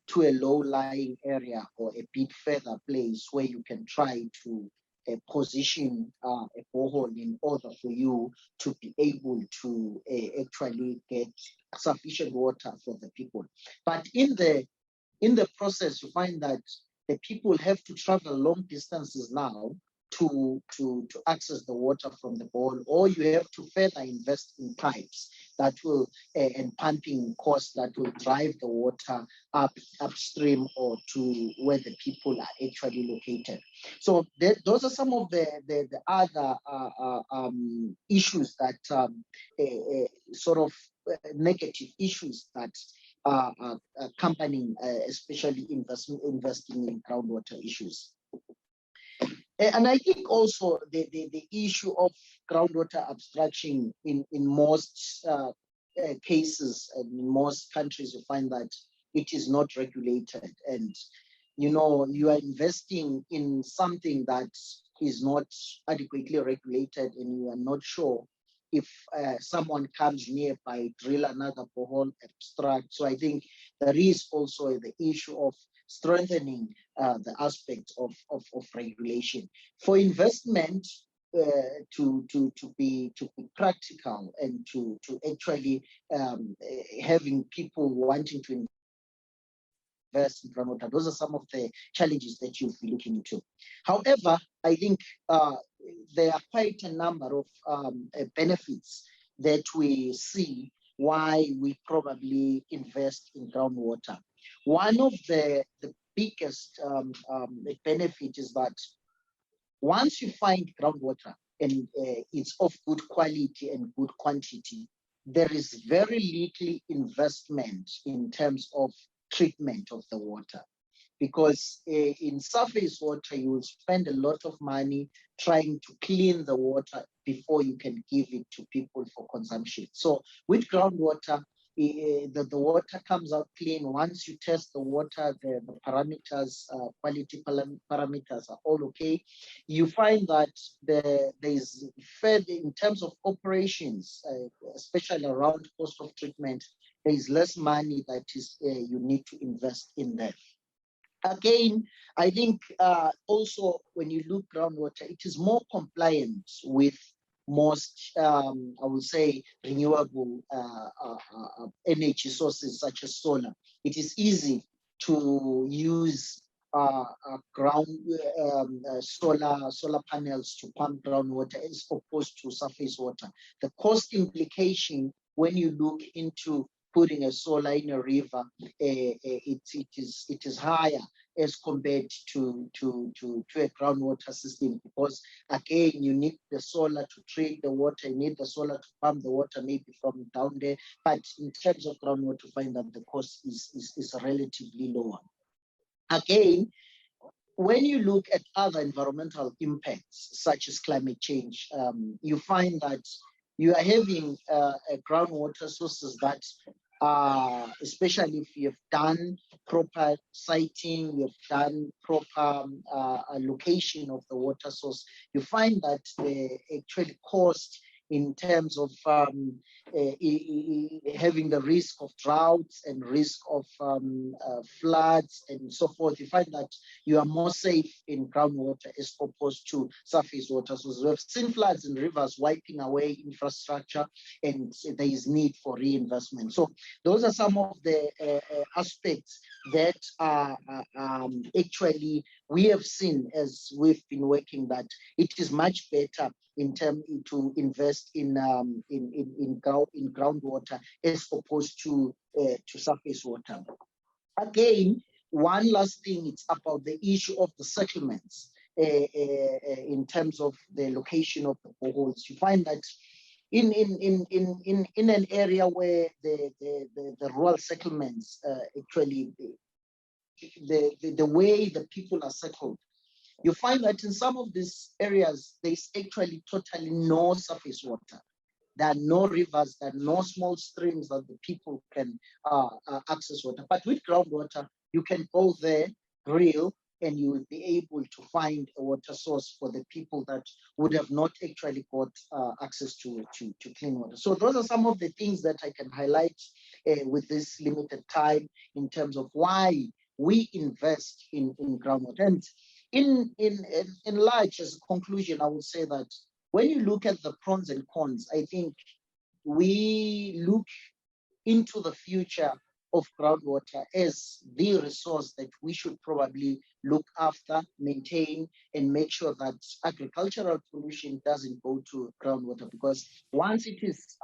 to a low-lying area or a bit further place where you can try to position a borehole in order for you to be able to actually get sufficient water for the people. But in the process, you find that the people have to travel long distances now to access the water from the borehole, or you have to further invest in pipes that will and pumping costs that will drive the water upstream or to where the people are actually located. So those are some of the other issues that sort of negative issues that are accompanying, especially investing in groundwater issues. And I think also the issue of groundwater abstraction in most cases and in most countries, you find that it is not regulated, and you are investing in something that is not adequately regulated, and you are not sure if someone comes nearby, drill another borehole, abstract. So I think there is also the issue of strengthening the aspect of regulation for investment to be practical and to actually having people wanting to invest in groundwater. Those are some of the challenges that you'll be looking into. However, I think there are quite a number of benefits that we see why we probably invest in groundwater. One of the biggest benefit is that once you find groundwater and it's of good quality and good quantity, there is very little investment in terms of treatment of the water. Because in surface water, you will spend a lot of money trying to clean the water before you can give it to people for consumption. So with groundwater, the water comes out clean. Once you test the water, the parameters, quality parameters are all okay. You find that there is fed in terms of operations, especially around cost of treatment, there is less money that is you need to invest in that. Again, I think also when you look groundwater, it is more compliant with most, I would say, renewable energy sources such as solar. It is easy to use solar panels to pump groundwater as opposed to surface water. The cost implication when you look into putting a solar in a river, it is higher as compared to a groundwater system, because again, you need the solar to treat the water, you need the solar to pump the water maybe from down there. But in terms of groundwater, you find that the cost is relatively lower. Again, when you look at other environmental impacts, such as climate change, you find that you are having groundwater sources that, especially if you have done proper siting, you have done proper allocation of the water source, you find that the actual cost in terms of having the risk of droughts and risk of floods and so forth, you find that you are more safe in groundwater as opposed to surface water. So we have seen floods in rivers wiping away infrastructure, and there is need for reinvestment. So those are some of the aspects that actually we have seen as we've been working, that it is much better in terms to invest in groundwater as opposed to surface water. Again, one last thing, it's about the issue of the settlements in terms of the location of the boreholes. You find that in an area where the rural settlements actually the way the people are settled, you find that in some of these areas, there's actually totally no surface water. There are no rivers, there are no small streams that the people can access water. But with groundwater, you can go there, drill, and you will be able to find a water source for the people that would have not actually got access to clean water. So those are some of the things that I can highlight with this limited time in terms of why we invest in groundwater. And in large, as a conclusion, I would say that when you look at the pros and cons, I think we look into the future of groundwater as the resource that we should probably look after, maintain, and make sure that agricultural pollution doesn't go to groundwater, because once it is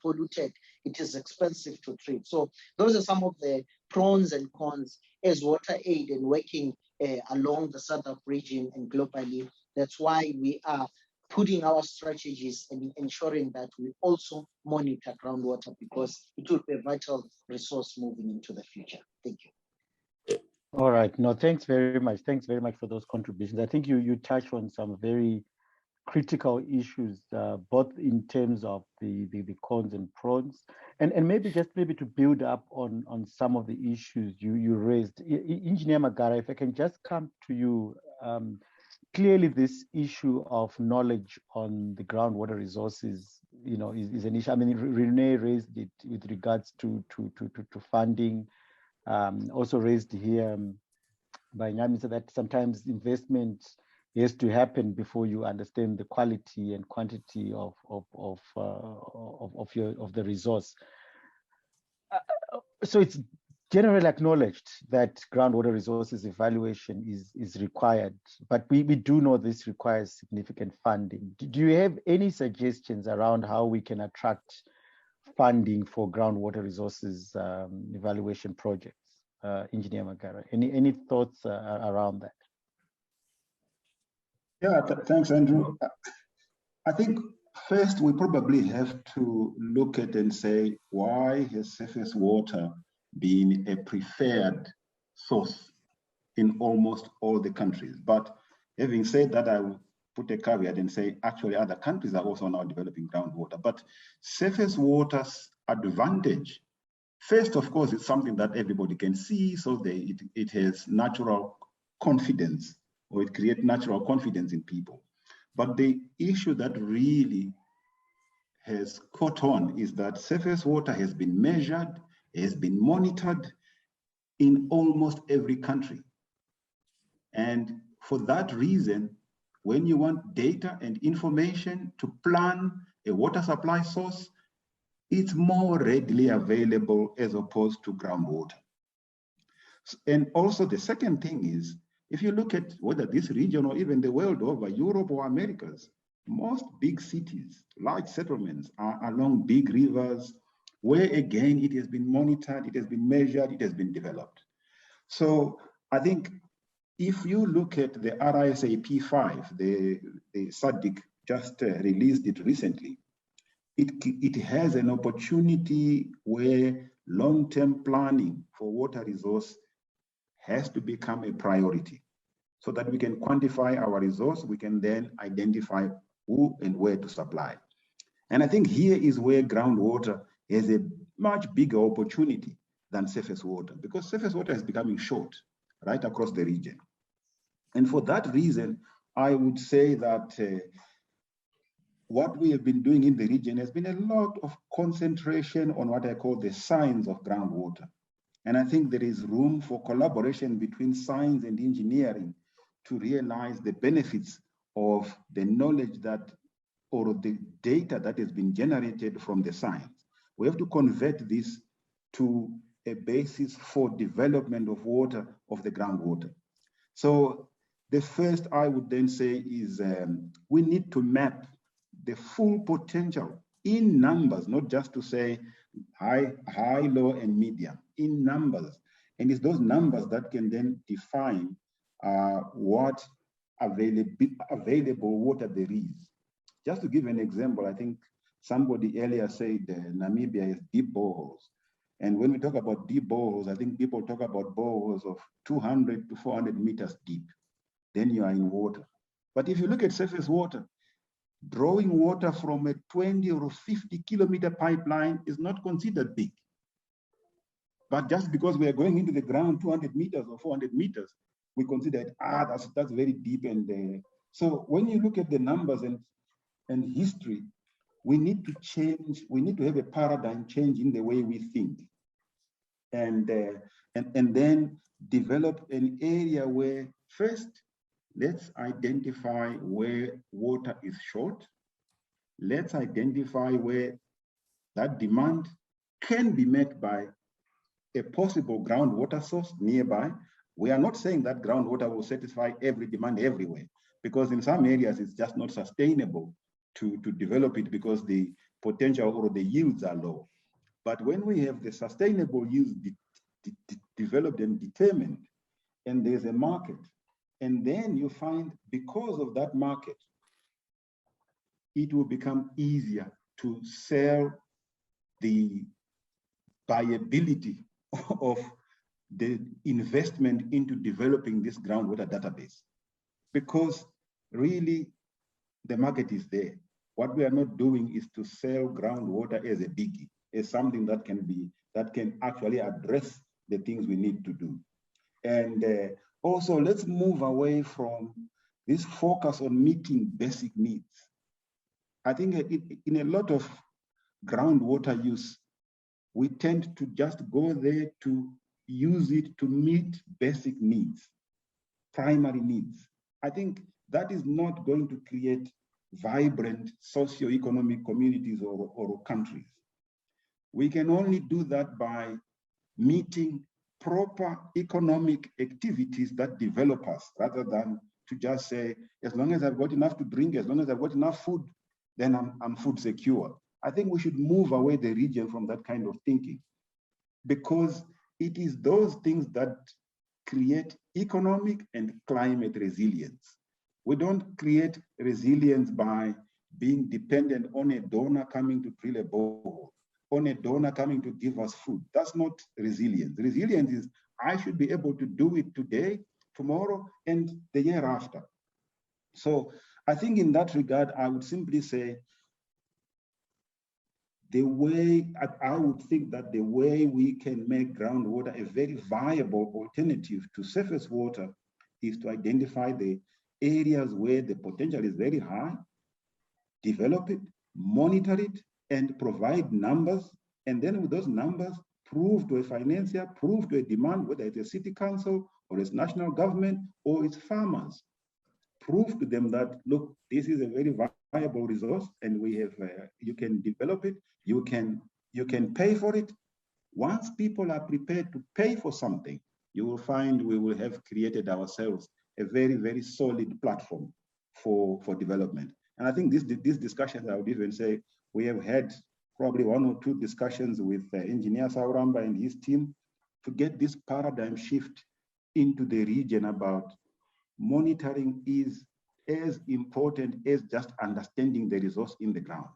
polluted, it is expensive to treat. So those are some of the pros and cons as water aid and working along the SADC region and globally. That's why we are putting our strategies and ensuring that we also monitor groundwater, because it will be a vital resource moving into the future. Thank you. All right. No, thanks very much. Thanks very much for those contributions. I think you touch on some very critical issues, both in terms of the cons and pros, and maybe to build up on some of the issues you raised. Engineer Magara, if I can just come to you. Clearly, this issue of knowledge on the groundwater resources, is an issue. I mean, Renee raised it with regards to funding. Also raised here by Nyami, so that sometimes investment has to happen before you understand the quality and quantity of the resource. So it's generally acknowledged that groundwater resources evaluation is required, but we do know this requires significant funding. Do you have any suggestions around how we can attract funding for groundwater resources evaluation projects? Engineer Magara, any thoughts around that? Yeah, thanks, Andrew. I think first we probably have to look at and say, why has surface water been a preferred source in almost all the countries? But having said that, I will put a caveat and say, actually, other countries are also now developing groundwater. But surface water's advantage, first, of course, it's something that everybody can see, so it has natural confidence, or it creates natural confidence in people. But the issue that really has caught on is that surface water has been measured, has been monitored in almost every country. And for that reason, when you want data and information to plan a water supply source, it's more readily available as opposed to groundwater. And also the second thing is, if you look at whether this region or even the world over, Europe or Americas, most big cities, large settlements are along big rivers, where again, it has been monitored, it has been measured, it has been developed. So I think if you look at the RISAP 5, the SADC just released it recently, it has an opportunity where long-term planning for water resource has to become a priority so that we can quantify our resource, we can then identify who and where to supply. And I think here is where groundwater has a much bigger opportunity than surface water, because surface water is becoming short right across the region. And for that reason, I would say that what we have been doing in the region has been a lot of concentration on what I call the science of groundwater. And I think there is room for collaboration between science and engineering to realize the benefits of the knowledge that, or the data that has been generated from the science. We have to convert this to a basis for development of water, of the groundwater. So the first I would then say is we need to map the full potential in numbers, not just to say high, low, and medium, in numbers. And it's those numbers that can then define what available water there is. Just to give an example, I think somebody earlier said Namibia has deep boreholes. And when we talk about deep boreholes, I think people talk about boreholes of 200 to 400 meters deep. Then you are in water. But if you look at surface water, drawing water from a 20 or 50 kilometer pipeline is not considered big. But just because we are going into the ground 200 meters or 400 meters, we consider it, that's very deep. And so when you look at the numbers and history, we need to change, we need to have a paradigm change in the way we think. And then develop an area where first, let's identify where water is short. Let's identify where that demand can be met by a possible groundwater source nearby. We are not saying that groundwater will satisfy every demand everywhere, because in some areas it's just not sustainable to develop it because the potential or the yields are low. But when we have the sustainable yields developed and determined, and there's a market, and then you find because of that market, it will become easier to sell the viability of the investment into developing this groundwater database. Because really, the market is there. What we are not doing is to sell groundwater as a biggie, as something that can actually address the things we need to do. And also, let's move away from this focus on meeting basic needs. I think in a lot of groundwater use, we tend to just go there to use it to meet basic needs, primary needs. I think that is not going to create vibrant socio-economic communities or countries. We can only do that by meeting proper economic activities that develop us, rather than to just say, as long as I've got enough to drink, as long as I've got enough food, then I'm food secure. I think we should move away the region from that kind of thinking, because it is those things that create economic and climate resilience. We don't create resilience by being dependent on a donor coming to drill a borehole, on a donor coming to give us food. That's not resilience. Resilience is, I should be able to do it today, tomorrow, and the year after. So I think in that regard, I would simply say, I would think that the way we can make groundwater a very viable alternative to surface water is to identify the areas where the potential is very high, develop it, monitor it, and provide numbers. And then with those numbers, prove to a financier, prove to a demand, whether it's a city council or it's national government or it's farmers. Prove to them that, look, this is a very viable resource, and we have, you can develop it, you can pay for it. Once people are prepared to pay for something, you will find we will have created ourselves a very, very solid platform for development. And I think these discussions, I would even say, we have had probably 1 or 2 discussions with Engineer Sauramba and his team to get this paradigm shift into the region about monitoring is as important as just understanding the resource in the ground.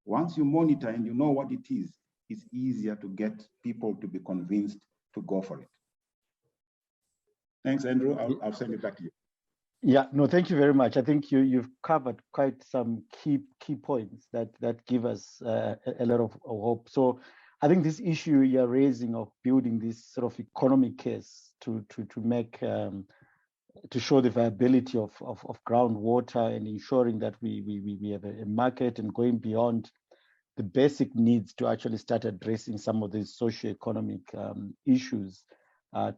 Once you monitor and you know what it is, it's easier to get people to be convinced to go for it. Thanks, Andrew. I'll send it back to you. Yeah, no, thank you very much. I think you've covered quite some key points that give us a lot of hope. So I think this issue you're raising of building this sort of economic case to make to show the viability of groundwater and ensuring that we have a market and going beyond the basic needs to actually start addressing some of these socioeconomic issues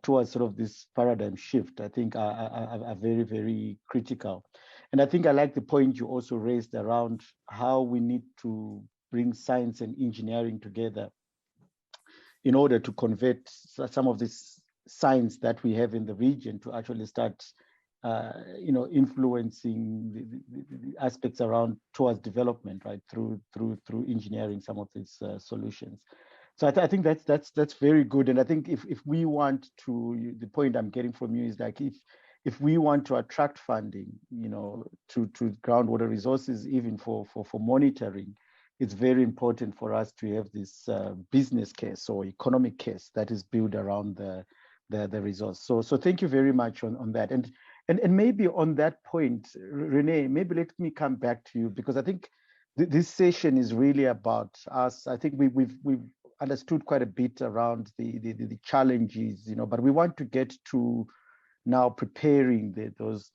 towards sort of this paradigm shift, I think are very, very critical. And I think I like the point you also raised around how we need to bring science and engineering together in order to convert some of this science that we have in the region to actually start influencing the aspects around towards development, right, through engineering some of these solutions. So I think that's very good. And I think if we want to, the point I'm getting from you is like, if we want to attract funding, to groundwater resources, even for monitoring, it's very important for us to have this business case or economic case that is built around the resource. So thank you very much on that. And maybe on that point, Renee, maybe let me come back to you, because I think this session is really about us. I think we've understood quite a bit around the challenges, but we want to get to now preparing those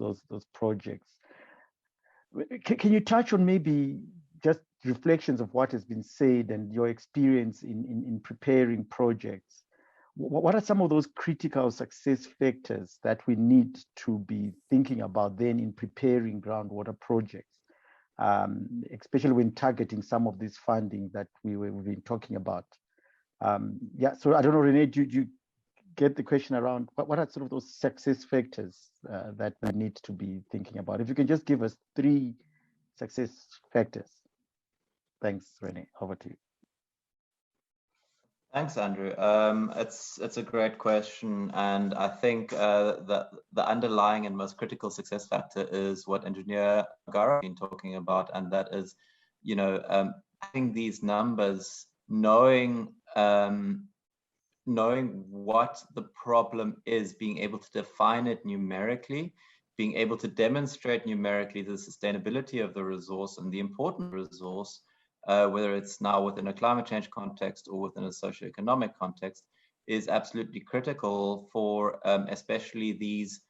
projects. Can you touch on maybe just reflections of what has been said and your experience in preparing projects? What are some of those critical success factors that we need to be thinking about then in preparing groundwater projects, especially when targeting some of this funding that we've been talking about? Yeah, so I don't know, Renee, do you get the question around what are sort of those success factors that we need to be thinking about? If you can just give us 3 success factors. Thanks, Renee, over to you. Thanks, Andrew. It's a great question, and I think that the underlying and most critical success factor is what Engineer Gara has been talking about, and that is, having these numbers, knowing what the problem is, being able to define it numerically, being able to demonstrate numerically the sustainability of the resource and the important resource, whether it's now within a climate change context or within a socioeconomic context, is absolutely critical for especially these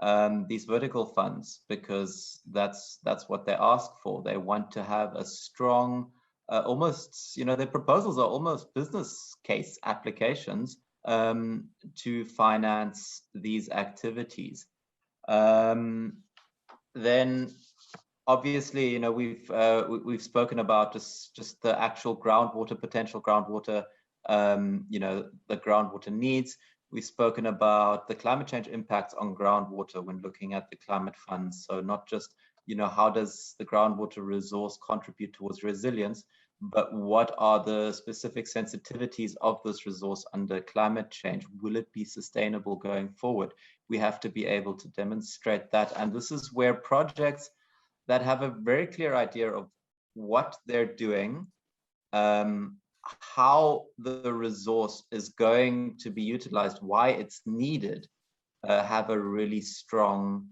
vertical funds, because that's what they ask for. They want to have a strong, almost, their proposals are almost business case applications to finance these activities. Then obviously, we've spoken about just the actual groundwater, potential groundwater, the groundwater needs. We've spoken about the climate change impacts on groundwater when looking at the climate funds. So not just, how does the groundwater resource contribute towards resilience, but what are the specific sensitivities of this resource under climate change? Will it be sustainable going forward? We have to be able to demonstrate that. And this is where projects that have a very clear idea of what they're doing, how the resource is going to be utilized, why it's needed, have a really strong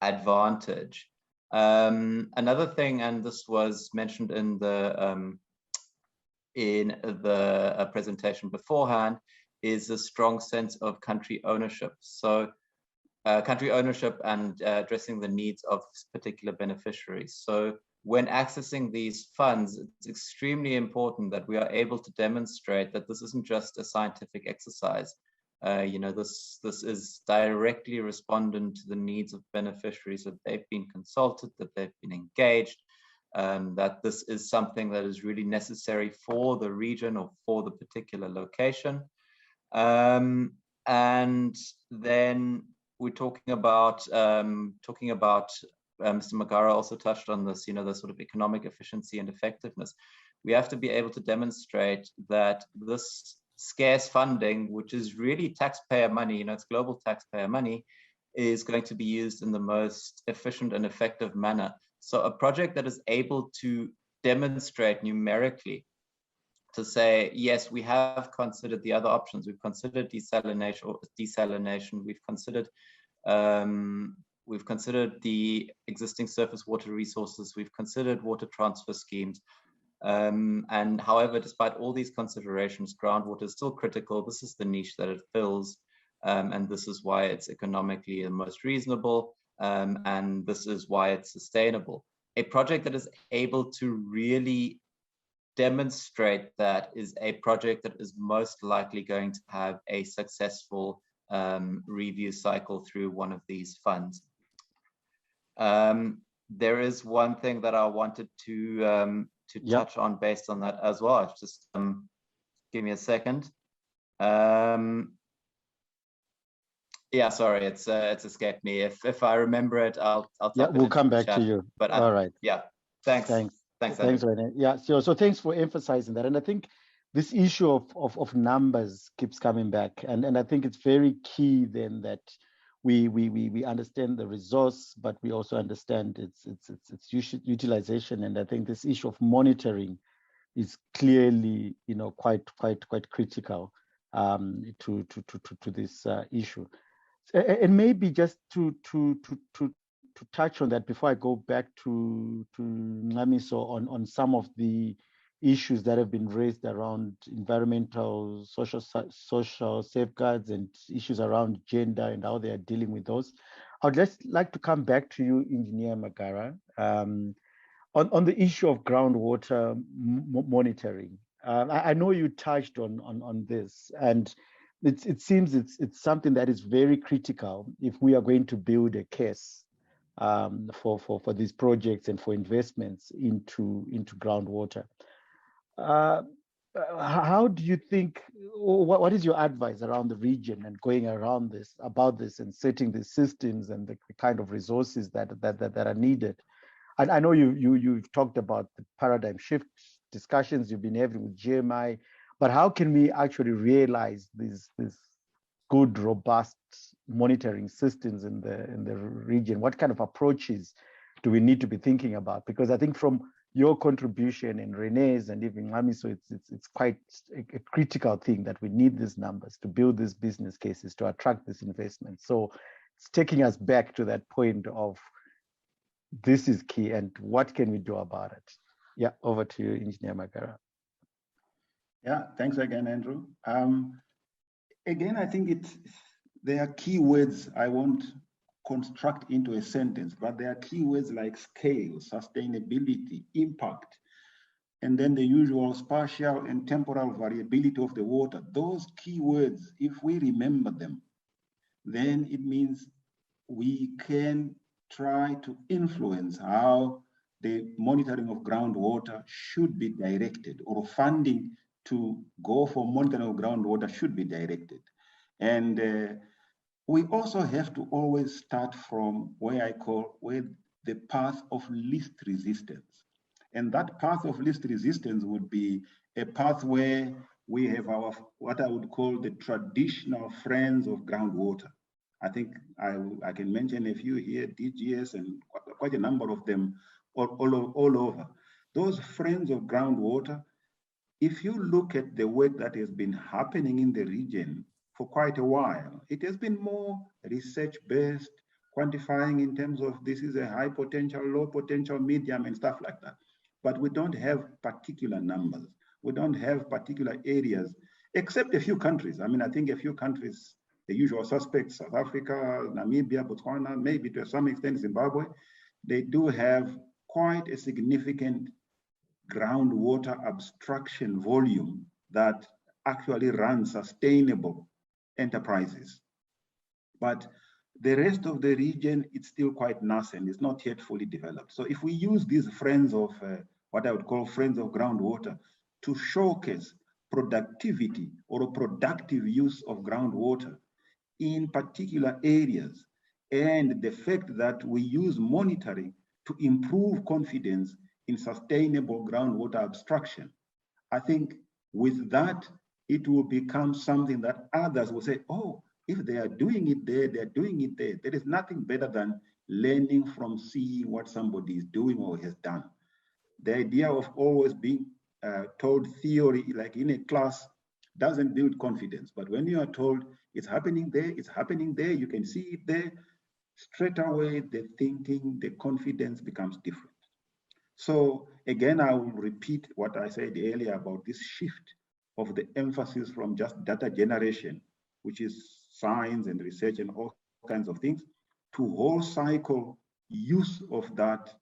advantage. Another thing, and this was mentioned in the presentation beforehand, is a strong sense of country ownership. So country ownership and addressing the needs of particular beneficiaries. So when accessing these funds, it's extremely important that we are able to demonstrate that this isn't just a scientific exercise. This is directly respondent to the needs of beneficiaries, that they've been consulted, that they've been engaged, that this is something that is really necessary for the region or for the particular location. And then we're talking about Mr. Magara also touched on this, the sort of economic efficiency and effectiveness. We have to be able to demonstrate that this scarce funding, which is really taxpayer money, it's global taxpayer money, is going to be used in the most efficient and effective manner. So a project that is able to demonstrate numerically, to say, yes, we have considered the other options. We've considered desalination. We've considered the existing surface water resources. We've considered water transfer schemes. And however, despite all these considerations, groundwater is still critical. This is the niche that it fills. And this is why it's economically the most reasonable. And this is why it's sustainable. A project that is able to really demonstrate that is a project that is most likely going to have a successful review cycle through one of these funds. There is one thing that I wanted to touch on based on that as well. Just give me a second. Yeah, sorry, it's escaped me. If I remember it, I'll we'll come back to you. But all right. Yeah, thanks. Thanks, Rene. Yeah, so thanks for emphasizing that. And I think this issue of numbers keeps coming back, and I think it's very key then that we understand the resource, but we also understand its utilization. And I think this issue of monitoring is clearly, quite critical to this issue. And maybe just to touch on that before I go back to Ngamiso on some of the issues that have been raised around environmental, social safeguards and issues around gender and how they are dealing with those. I would just like to come back to you, Engineer Magara, on the issue of groundwater monitoring. I know you touched on this, and it seems it's something that is very critical if we are going to build a case for these projects and for investments into groundwater. How do you think, what is your advice around the region and going around about this and setting the systems and the kind of resources that are needed? And I know you've talked about the paradigm shift discussions you've been having with GMI, but how can we actually realize these good, robust monitoring systems in the region? What kind of approaches do we need to be thinking about? Because I think from your contribution and Rene's and even Ngamiso, it's quite a critical thing that we need these numbers to build these business cases to attract this investment. So it's taking us back to that point of this is key and what can we do about it? Yeah, over to you, Engineer Magara. Yeah, thanks again, Andrew. Again, I think there are key words I won't construct into a sentence, but there are key words like scale, sustainability, impact, and then the usual spatial and temporal variability of the water. Those key words, if we remember them, then it means we can try to influence how the monitoring of groundwater should be directed, or funding to go for monitoring of groundwater should be directed. And we also have to always start from where the path of least resistance. And that path of least resistance would be a path where we have what I would call the traditional friends of groundwater. I think I can mention a few here, DGS and quite a number of them all over. Those friends of groundwater, if you look at the work that has been happening in the region for quite a while, it has been more research-based, quantifying in terms of this is a high potential, low potential, medium, and stuff like that. But we don't have particular numbers. We don't have particular areas, except a few countries. I mean, I think a few countries, the usual suspects, South Africa, Namibia, Botswana, maybe to some extent Zimbabwe, they do have quite a significant groundwater abstraction volume that actually runs sustainable enterprises. But the rest of the region, it's still quite nascent. It's not yet fully developed. So if we use these friends of what I would call friends of groundwater to showcase productivity or a productive use of groundwater in particular areas, and the fact that we use monitoring to improve confidence in sustainable groundwater abstraction, I think with that, it will become something that others will say, oh, if they are doing it there, they're doing it there. There is nothing better than learning from seeing what somebody is doing or has done. The idea of always being told theory, like in a class, doesn't build confidence. But when you are told it's happening there, you can see it there, straight away the thinking, the confidence becomes different. So again, I will repeat what I said earlier about this shift of the emphasis from just data generation, which is science and research and all kinds of things, to whole cycle use of that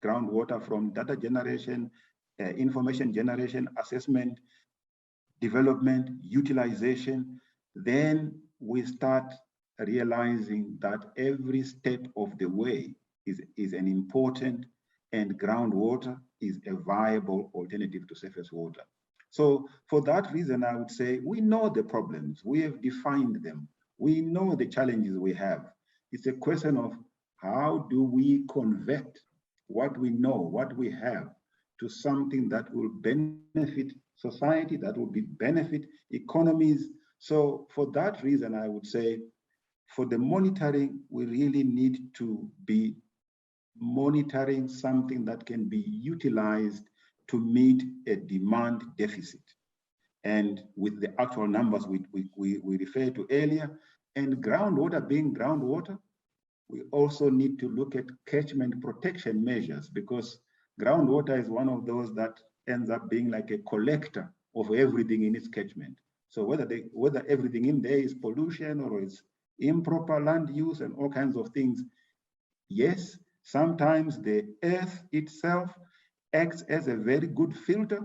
groundwater from data generation, information generation, assessment, development, utilization. Then we start realizing that every step of the way is an important, and groundwater is a viable alternative to surface water. So for that reason, I would say we know the problems, we have defined them, we know the challenges we have. It's a question of how do we convert what we know, what we have, to something that will benefit society, that will benefit economies. So for that reason, I would say for the monitoring, we really need to be monitoring something that can be utilized to meet a demand deficit. And with the actual numbers we referred to earlier, and groundwater being groundwater, we also need to look at catchment protection measures, because groundwater is one of those that ends up being like a collector of everything in its catchment. So whether everything in there is pollution or it's improper land use and all kinds of things, yes, sometimes the earth itself acts as a very good filter,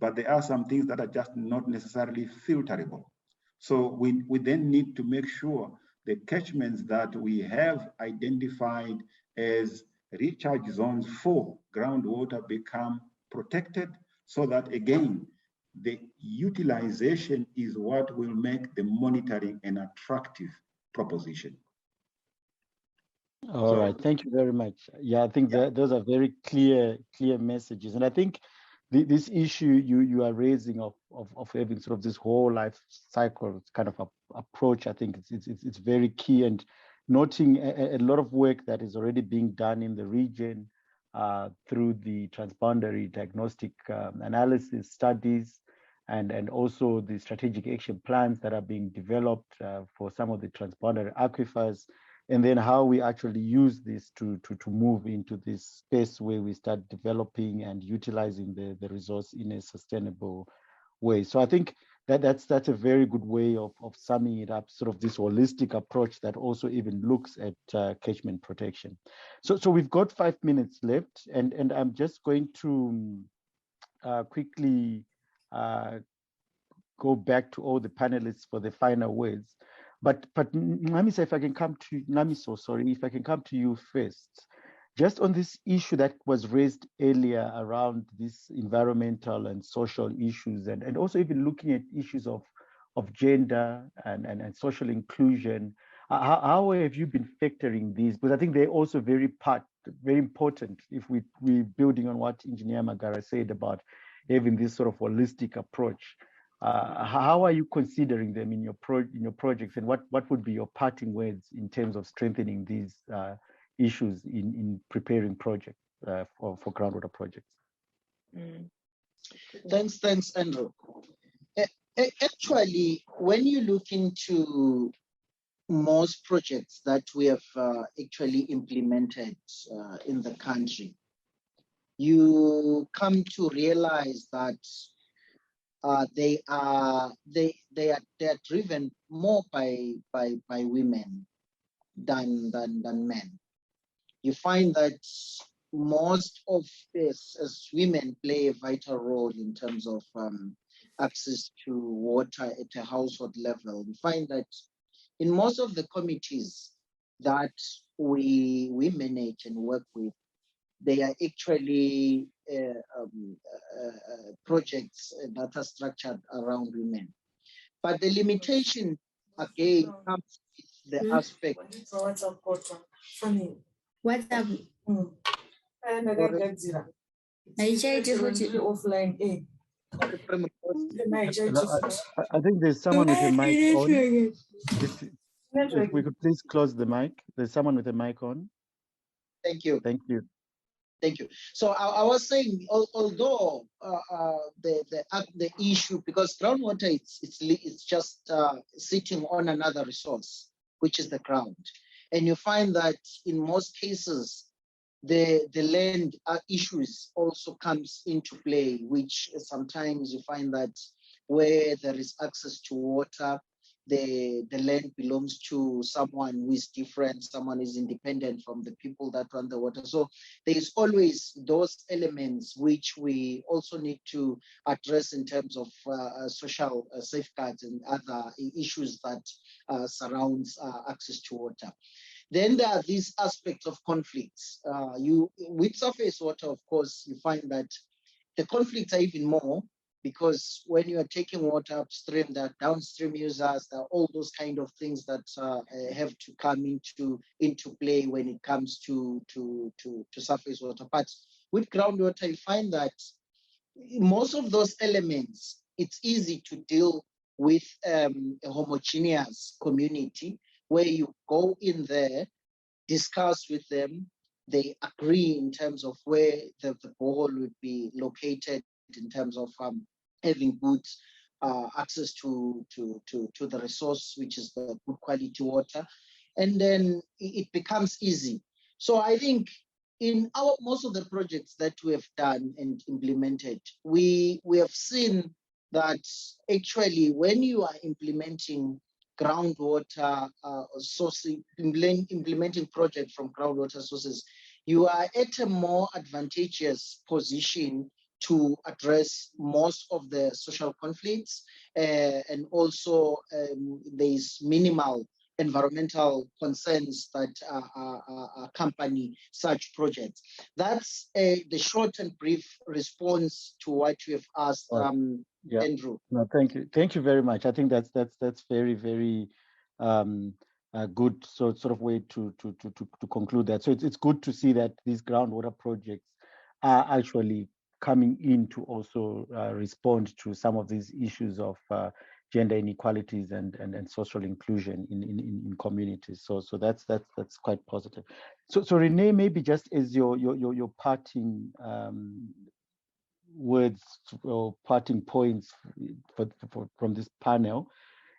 but there are some things that are just not necessarily filterable. So we then need to make sure the catchments that we have identified as recharge zones for groundwater become protected, so that again, the utilization is what will make the monitoring an attractive proposition. All right, thank you very much. Yeah, I think that those are very clear messages. And I think this issue you are raising of having sort of this whole life cycle kind of approach, I think it's very key, and noting a lot of work that is already being done in the region through the transboundary diagnostic analysis studies, and also the strategic action plans that are being developed for some of the transboundary aquifers, and then how we actually use this to move into this space where we start developing and utilizing the resource in a sustainable way. So I think that's a very good way of summing it up, sort of this holistic approach that also even looks at catchment protection. So we've got 5 minutes left, and I'm just going to quickly go back to all the panelists for the final words. But Namiso, if I can come to if I can come to you first, just on this issue that was raised earlier around these environmental and social issues, and also even looking at issues of gender and social inclusion. How have you been factoring these? Because I think they're also very important if we're building on what Engineer Magara said about having this sort of holistic approach. How are you considering them in your projects, and what would be your parting words in terms of strengthening these issues in preparing projects for groundwater projects? Thanks, Andrew. Actually, when you look into most projects that we have actually implemented in the country, you come to realize that they are driven more by women than men. You find that most of this, as women play a vital role in terms of access to water at a household level. We find that in most of the committees that we manage and work with, they are actually projects that are structured around women. But the limitation again comes with the aspect. I think there's someone with a mic on. If we could please close the mic. There's someone with a mic on. Thank you. Thank you. Thank you. So I was saying, although the issue, because groundwater it's just sitting on another resource, which is the ground, and you find that in most cases the land issues also comes into play, which sometimes you find that where there is access to water, the land belongs to someone who is different, someone is independent from the people that run the water. So there is always those elements which we also need to address in terms of social safeguards and other issues that surrounds access to water. Then there are these aspects of conflicts. With surface water, of course, you find that the conflicts are even more, because when you are taking water upstream, there are downstream users, there are all those kind of things that have to come into play when it comes to surface water. But with groundwater, you find that most of those elements, it's easy to deal with a homogeneous community where you go in there, discuss with them, they agree in terms of where the borehole would be located, in terms of having good access to the resource, which is the good quality water, and then it becomes easy. So I think in most of the projects that we have done and implemented, we have seen that actually when you are implementing groundwater sourcing, implementing project from groundwater sources, you are at a more advantageous position to address most of the social conflicts, and also there's minimal environmental concerns that accompany such projects. That's the short and brief response to what you have asked, yeah. Andrew. No, thank you very much. I think that's very, very good sort of way to conclude that. So it's good to see that these groundwater projects are actually coming in to also respond to some of these issues of gender inequalities and social inclusion in communities. So that's quite positive. So Renee, maybe just as your parting words or parting points from this panel,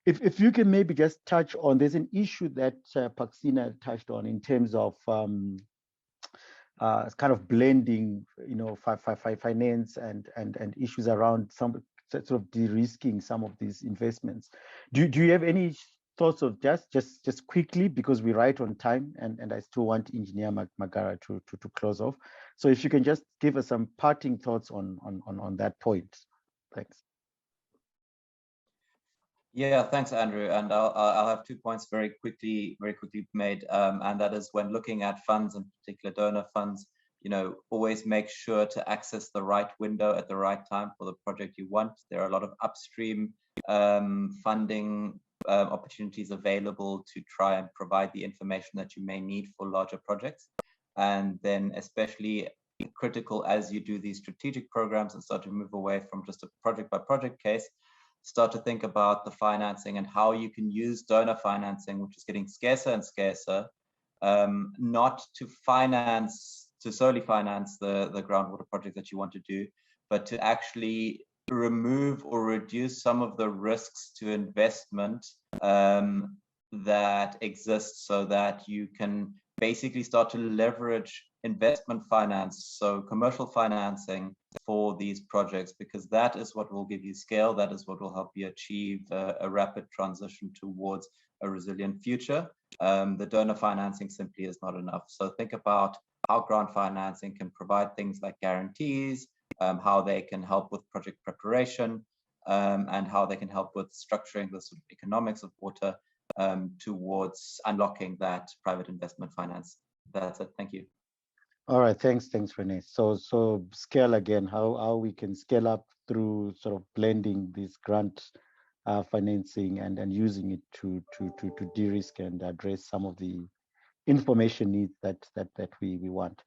if you can maybe just touch on, there's an issue that Paxina touched on in terms of kind of blending, finance and issues around some sort of de-risking some of these investments. Do you have any thoughts of just quickly, because we're right on time, and I still want Engineer Magara to close off. So if you can just give us some parting thoughts on that point. Thanks. Yeah, thanks, Andrew. And I'll have 2 points very quickly made. And that is, when looking at funds, in particular donor funds, always make sure to access the right window at the right time for the project you want. There are a lot of upstream funding opportunities available to try and provide the information that you may need for larger projects. And then especially critical as you do these strategic programs and start to move away from just a project by project case, start to think about the financing and how you can use donor financing, which is getting scarcer and scarcer, not to solely finance the groundwater project that you want to do, but to actually remove or reduce some of the risks to investment that exist, so that you can basically start to leverage investment finance, so commercial financing for these projects, because that is what will give you scale. That is what will help you achieve a rapid transition towards a resilient future. The donor financing simply is not enough. So think about how grant financing can provide things like guarantees, how they can help with project preparation, and how they can help with structuring the sort of economics of water towards unlocking that private investment finance. That's it. Thank you. All right, thanks, Renee. So scale again, how we can scale up through sort of blending this grant financing and using it to de-risk and address some of the information needs that we want.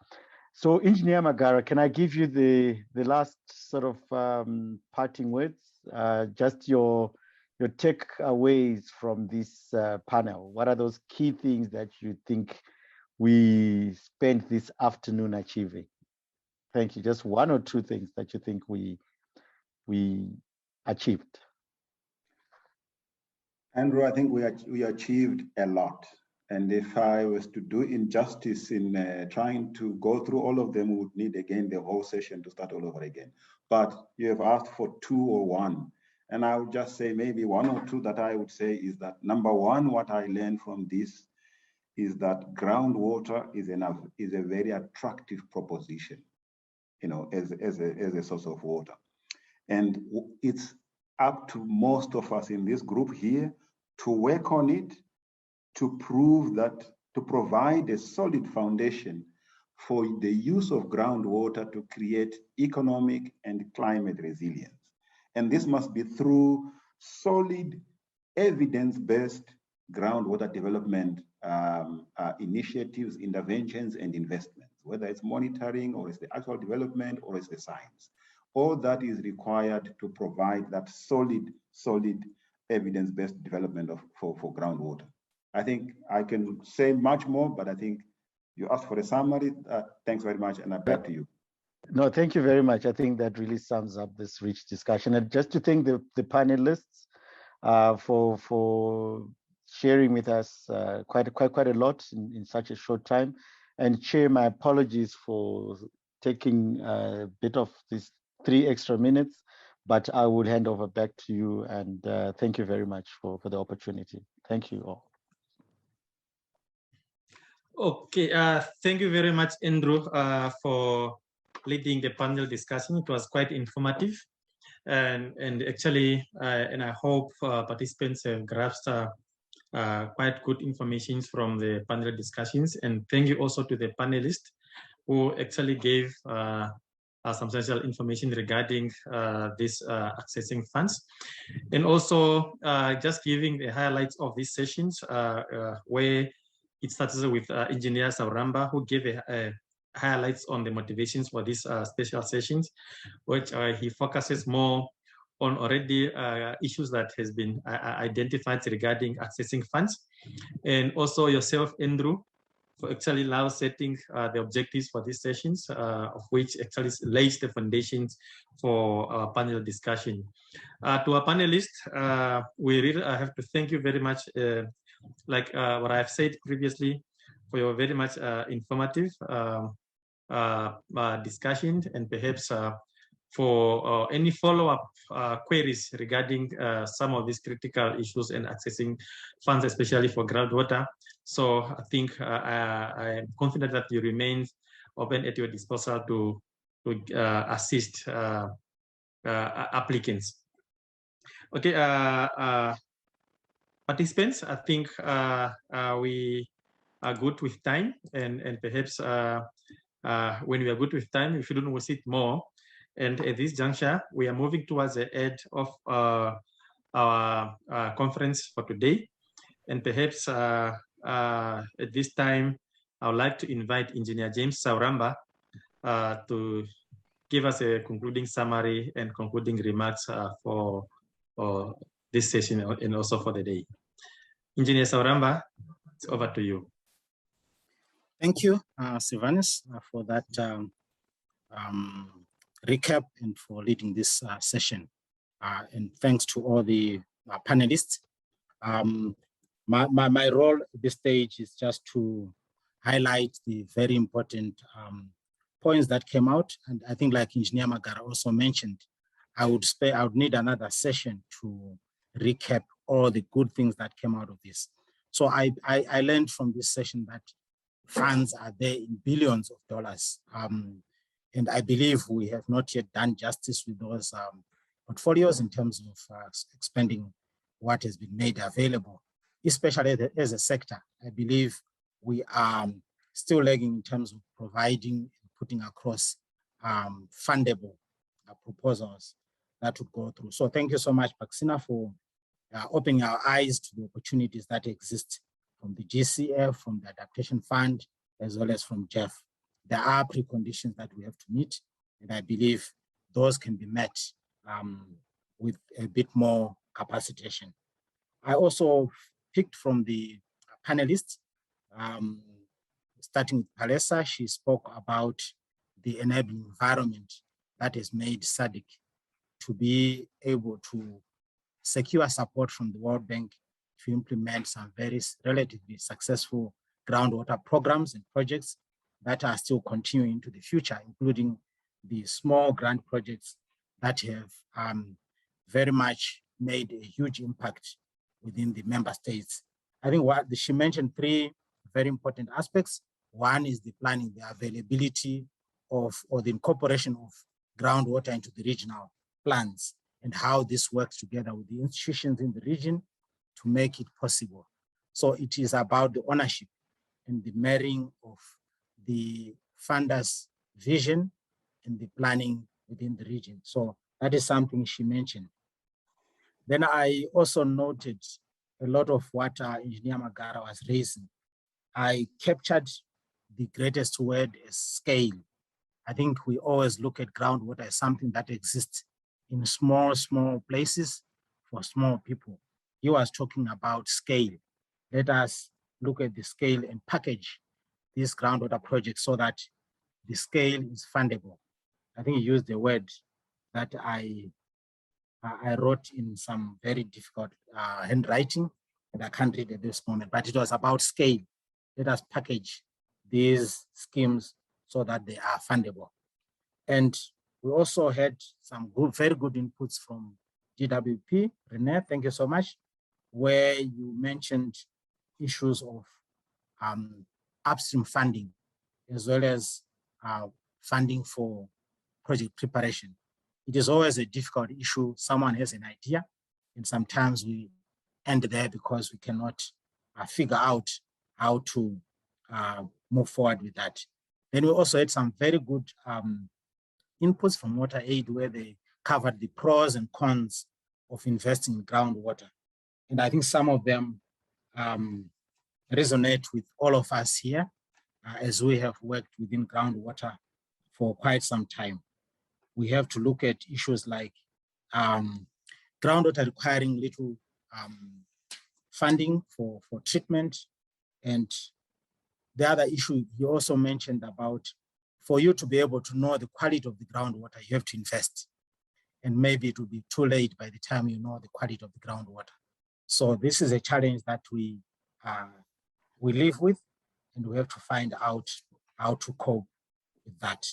So Engineer Magara, can I give you the last sort of parting words? Just your takeaways from this panel. What are those key things that you think we spent this afternoon achieving? Thank you. Just one or two things that you think we achieved. Andrew, I think we achieved a lot. And if I was to do injustice in trying to go through all of them, we would need again the whole session to start all over again. But you have asked for 2 or 1. And I would just say maybe 1 or 2 that I would say is that, number 1, what I learned from this is that groundwater is a very attractive proposition, you know, as a source of water. And it's up to most of us in this group here to work on it, to prove that, to provide a solid foundation for the use of groundwater to create economic and climate resilience. And this must be through solid, evidence-based groundwater development initiatives, interventions, and investments, whether it's monitoring or it's the actual development or it's the science. All that is required to provide that solid evidence-based development for groundwater. I think I can say much more, but I think you asked for a summary. Thanks very much, and back to you. No, thank you very much. I think that really sums up this rich discussion. And just to thank the panelists for sharing with us quite a lot in such a short time. And Chair, my apologies for taking a bit of these 3 extra minutes, but I will hand over back to you, and thank you very much for the opportunity. Thank you all. Okay, thank you very much, Andrew, for leading the panel discussion. It was quite informative, and actually, and I hope participants have grasped quite good information from the panel discussions. And thank you also to the panelists who actually gave substantial information regarding this accessing funds, and also just giving the highlights of these sessions where it starts with Engineer Sauramba, who gave highlights on the motivations for these special sessions, which he focuses more on already issues that has been identified regarding accessing funds. And also yourself, Andrew, for actually now setting the objectives for these sessions, of which actually lays the foundations for panel discussion. To our panelists, we really have to thank you very much, like what I've said previously, for your very much informative discussion, and perhaps for any follow-up queries regarding some of these critical issues and accessing funds, especially for groundwater. So I think I am confident that you remain open at your disposal to assist applicants. Okay, participants, I think we are good with time, and perhaps when we are good with time, we shouldn't waste it more. And at this juncture, we are moving towards the end of our conference for today. And perhaps at this time, I would like to invite Engineer James Sauramba to give us a concluding summary and concluding remarks for this session and also for the day. Engineer Sauramba, it's over to you. Thank you, Sylvanus, for that recap and for leading this session. And thanks to all the panelists. My role at this stage is just to highlight the very important points that came out. And I think like Engineer Magara also mentioned, I would need another session to recap all the good things that came out of this. So I learned from this session that funds are there in billions of dollars. And I believe we have not yet done justice with those portfolios in terms of expanding what has been made available, especially as a sector. I believe we are still lagging in terms of providing and putting across fundable proposals that would go through. So thank you so much, Paxina, for opening our eyes to the opportunities that exist from the GCF, from the Adaptation Fund, as well as from GEF. There are preconditions that we have to meet, and I believe those can be met with a bit more capacitation. I also picked from the panelists, starting with Palesa. She spoke about the enabling environment that has made SADC to be able to secure support from the World Bank to implement some very relatively successful groundwater programs and projects that are still continuing into the future, including the small grant projects that have very much made a huge impact within the member states. I think she mentioned three very important aspects. One is the planning, the availability of, or the incorporation of groundwater into the regional plans and how this works together with the institutions in the region to make it possible. So it is about the ownership and the marrying of the funders' vision and the planning within the region. So that is something she mentioned. Then I also noted a lot of what Engineer Magara was raising. I captured the greatest word as scale. I think we always look at groundwater as something that exists in small places for small people. He was talking about scale. Let us look at the scale and package these groundwater projects so that the scale is fundable. I think he used the word that I wrote in some very difficult handwriting that I can't read at this moment, but it was about scale. Let us package these schemes so that they are fundable. And we also had some very good inputs from GWP. Renee, thank you so much, where you mentioned issues of upstream funding, as well as funding for project preparation. It is always a difficult issue. Someone has an idea, and sometimes we end there because we cannot figure out how to move forward with that. Then we also had some very good inputs from WaterAid, where they covered the pros and cons of investing in groundwater. And I think some of them resonate with all of us here, as we have worked within groundwater for quite some time. We have to look at issues like groundwater requiring little funding for treatment. And the other issue he also mentioned about, for you to be able to know the quality of the groundwater, you have to invest. And maybe it will be too late by the time you know the quality of the groundwater. So this is a challenge that we live with, and we have to find out how to cope with that.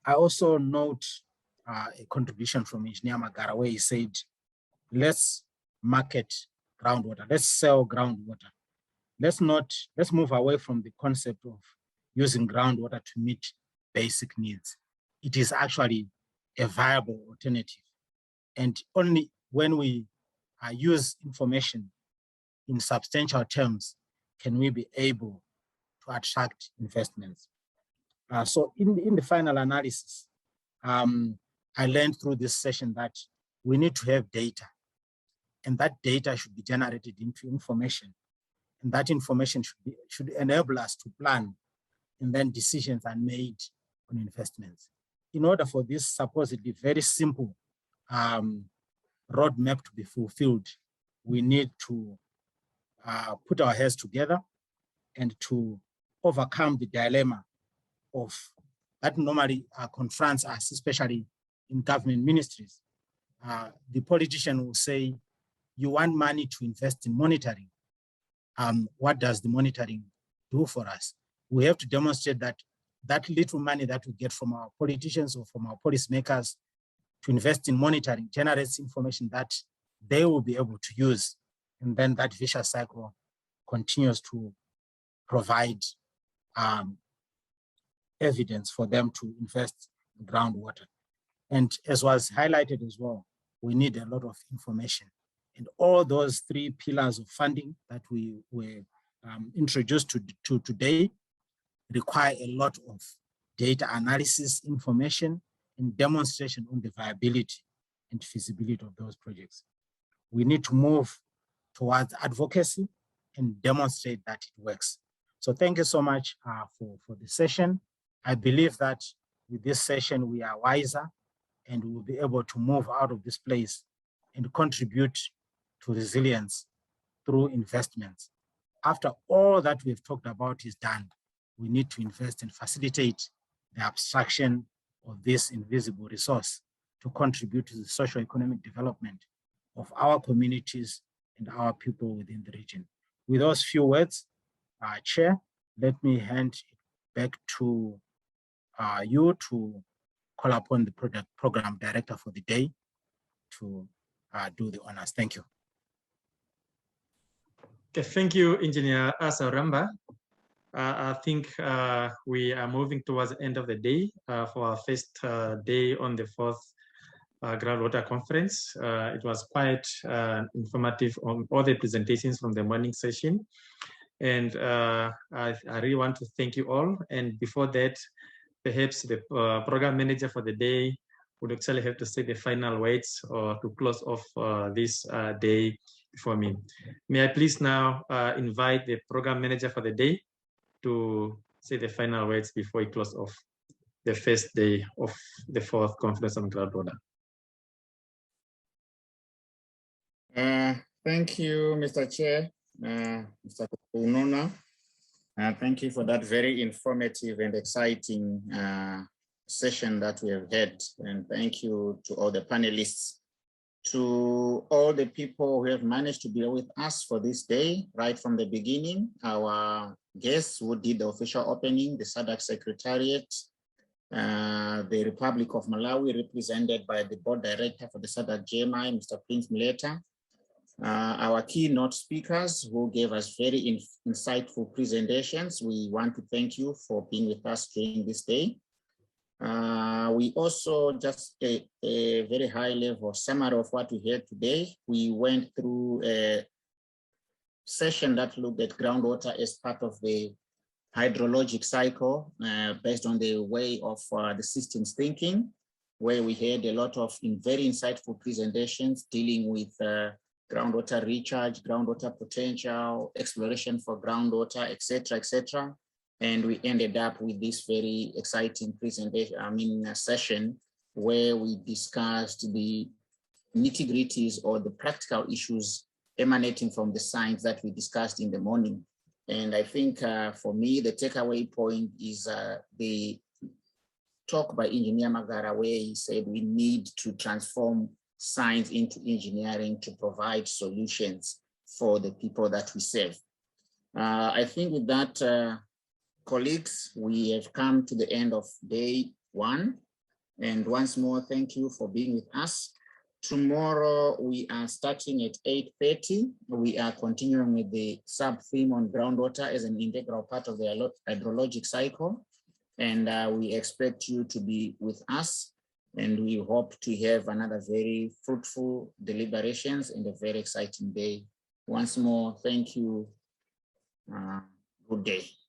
I also note a contribution from Engineer Magara, where he said, let's market groundwater, let's sell groundwater. Let's move away from the concept of using groundwater to meet basic needs. It is actually a viable alternative. And only when we use information in substantial terms can we be able to attract investments. So in the final analysis, I learned through this session that we need to have data. And that data should be generated into information. And that information should enable us to plan, and then decisions are made on investments. In order for this supposedly very simple roadmap to be fulfilled, we need to put our heads together and to overcome the dilemma of that normally confronts us, especially in government ministries. The politician will say, you want money to invest in monitoring. What does the monitoring do for us? We have to demonstrate that that little money that we get from our politicians or from our policymakers to invest in monitoring generates information that they will be able to use. And then that vicious cycle continues to provide evidence for them to invest in groundwater. And as was highlighted as well, we need a lot of information. And all those three pillars of funding that we were introduced to today require a lot of data analysis, information, and demonstration on the viability and feasibility of those projects. We need to move towards advocacy and demonstrate that it works. So thank you so much for the session. I believe that with this session, we are wiser and we will be able to move out of this place and contribute to resilience through investments. After all that we've talked about is done, we need to invest and facilitate the abstraction of this invisible resource to contribute to the socio-economic development of our communities and our people within the region. With those few words, Chair, let me hand it back to you to call upon the program director for the day to do the honors. Thank you. Okay, thank you, Engineer Asaramba. I think we are moving towards the end of the day for our first day on the fourth Groundwater Conference. It was quite informative on all the presentations from the morning session. And I really want to thank you all. And before that, perhaps the program manager for the day would actually have to say the final words or to close off this day for me. May I please now invite the program manager for the day to say the final words before we close off the first day of the fourth conference on groundwater. Thank you, Mr. Chair, Mr. Unona. Thank you for that very informative and exciting session that we have had. And thank you to all the panelists, to all the people who have managed to be with us for this day, right from the beginning, our guests who did the official opening, the SADC Secretariat, the Republic of Malawi, represented by the board director for the SADC-GMI, Mr. Prince Mleta, our keynote speakers who gave us very insightful presentations. We want to thank you for being with us during this day. We also just a very high level summary of what we heard today. We went through a session that looked at groundwater as part of the hydrologic cycle based on the way of the systems thinking, where we had a lot of very insightful presentations dealing with groundwater recharge, groundwater potential, exploration for groundwater, etc., etc. And we ended up with this very exciting presentation, session where we discussed the nitty-gritties or the practical issues emanating from the science that we discussed in the morning. And I think for me, the takeaway point is the talk by Engineer Magara, where he said we need to transform science into engineering to provide solutions for the people that we serve. I think with that, colleagues, we have come to the end of day one. And once more, thank you for being with us. Tomorrow, we are starting at 8:30. We are continuing with the sub-theme on groundwater as an integral part of the hydrologic cycle. And we expect you to be with us. And we hope to have another very fruitful deliberations and a very exciting day. Once more, thank you. Good day.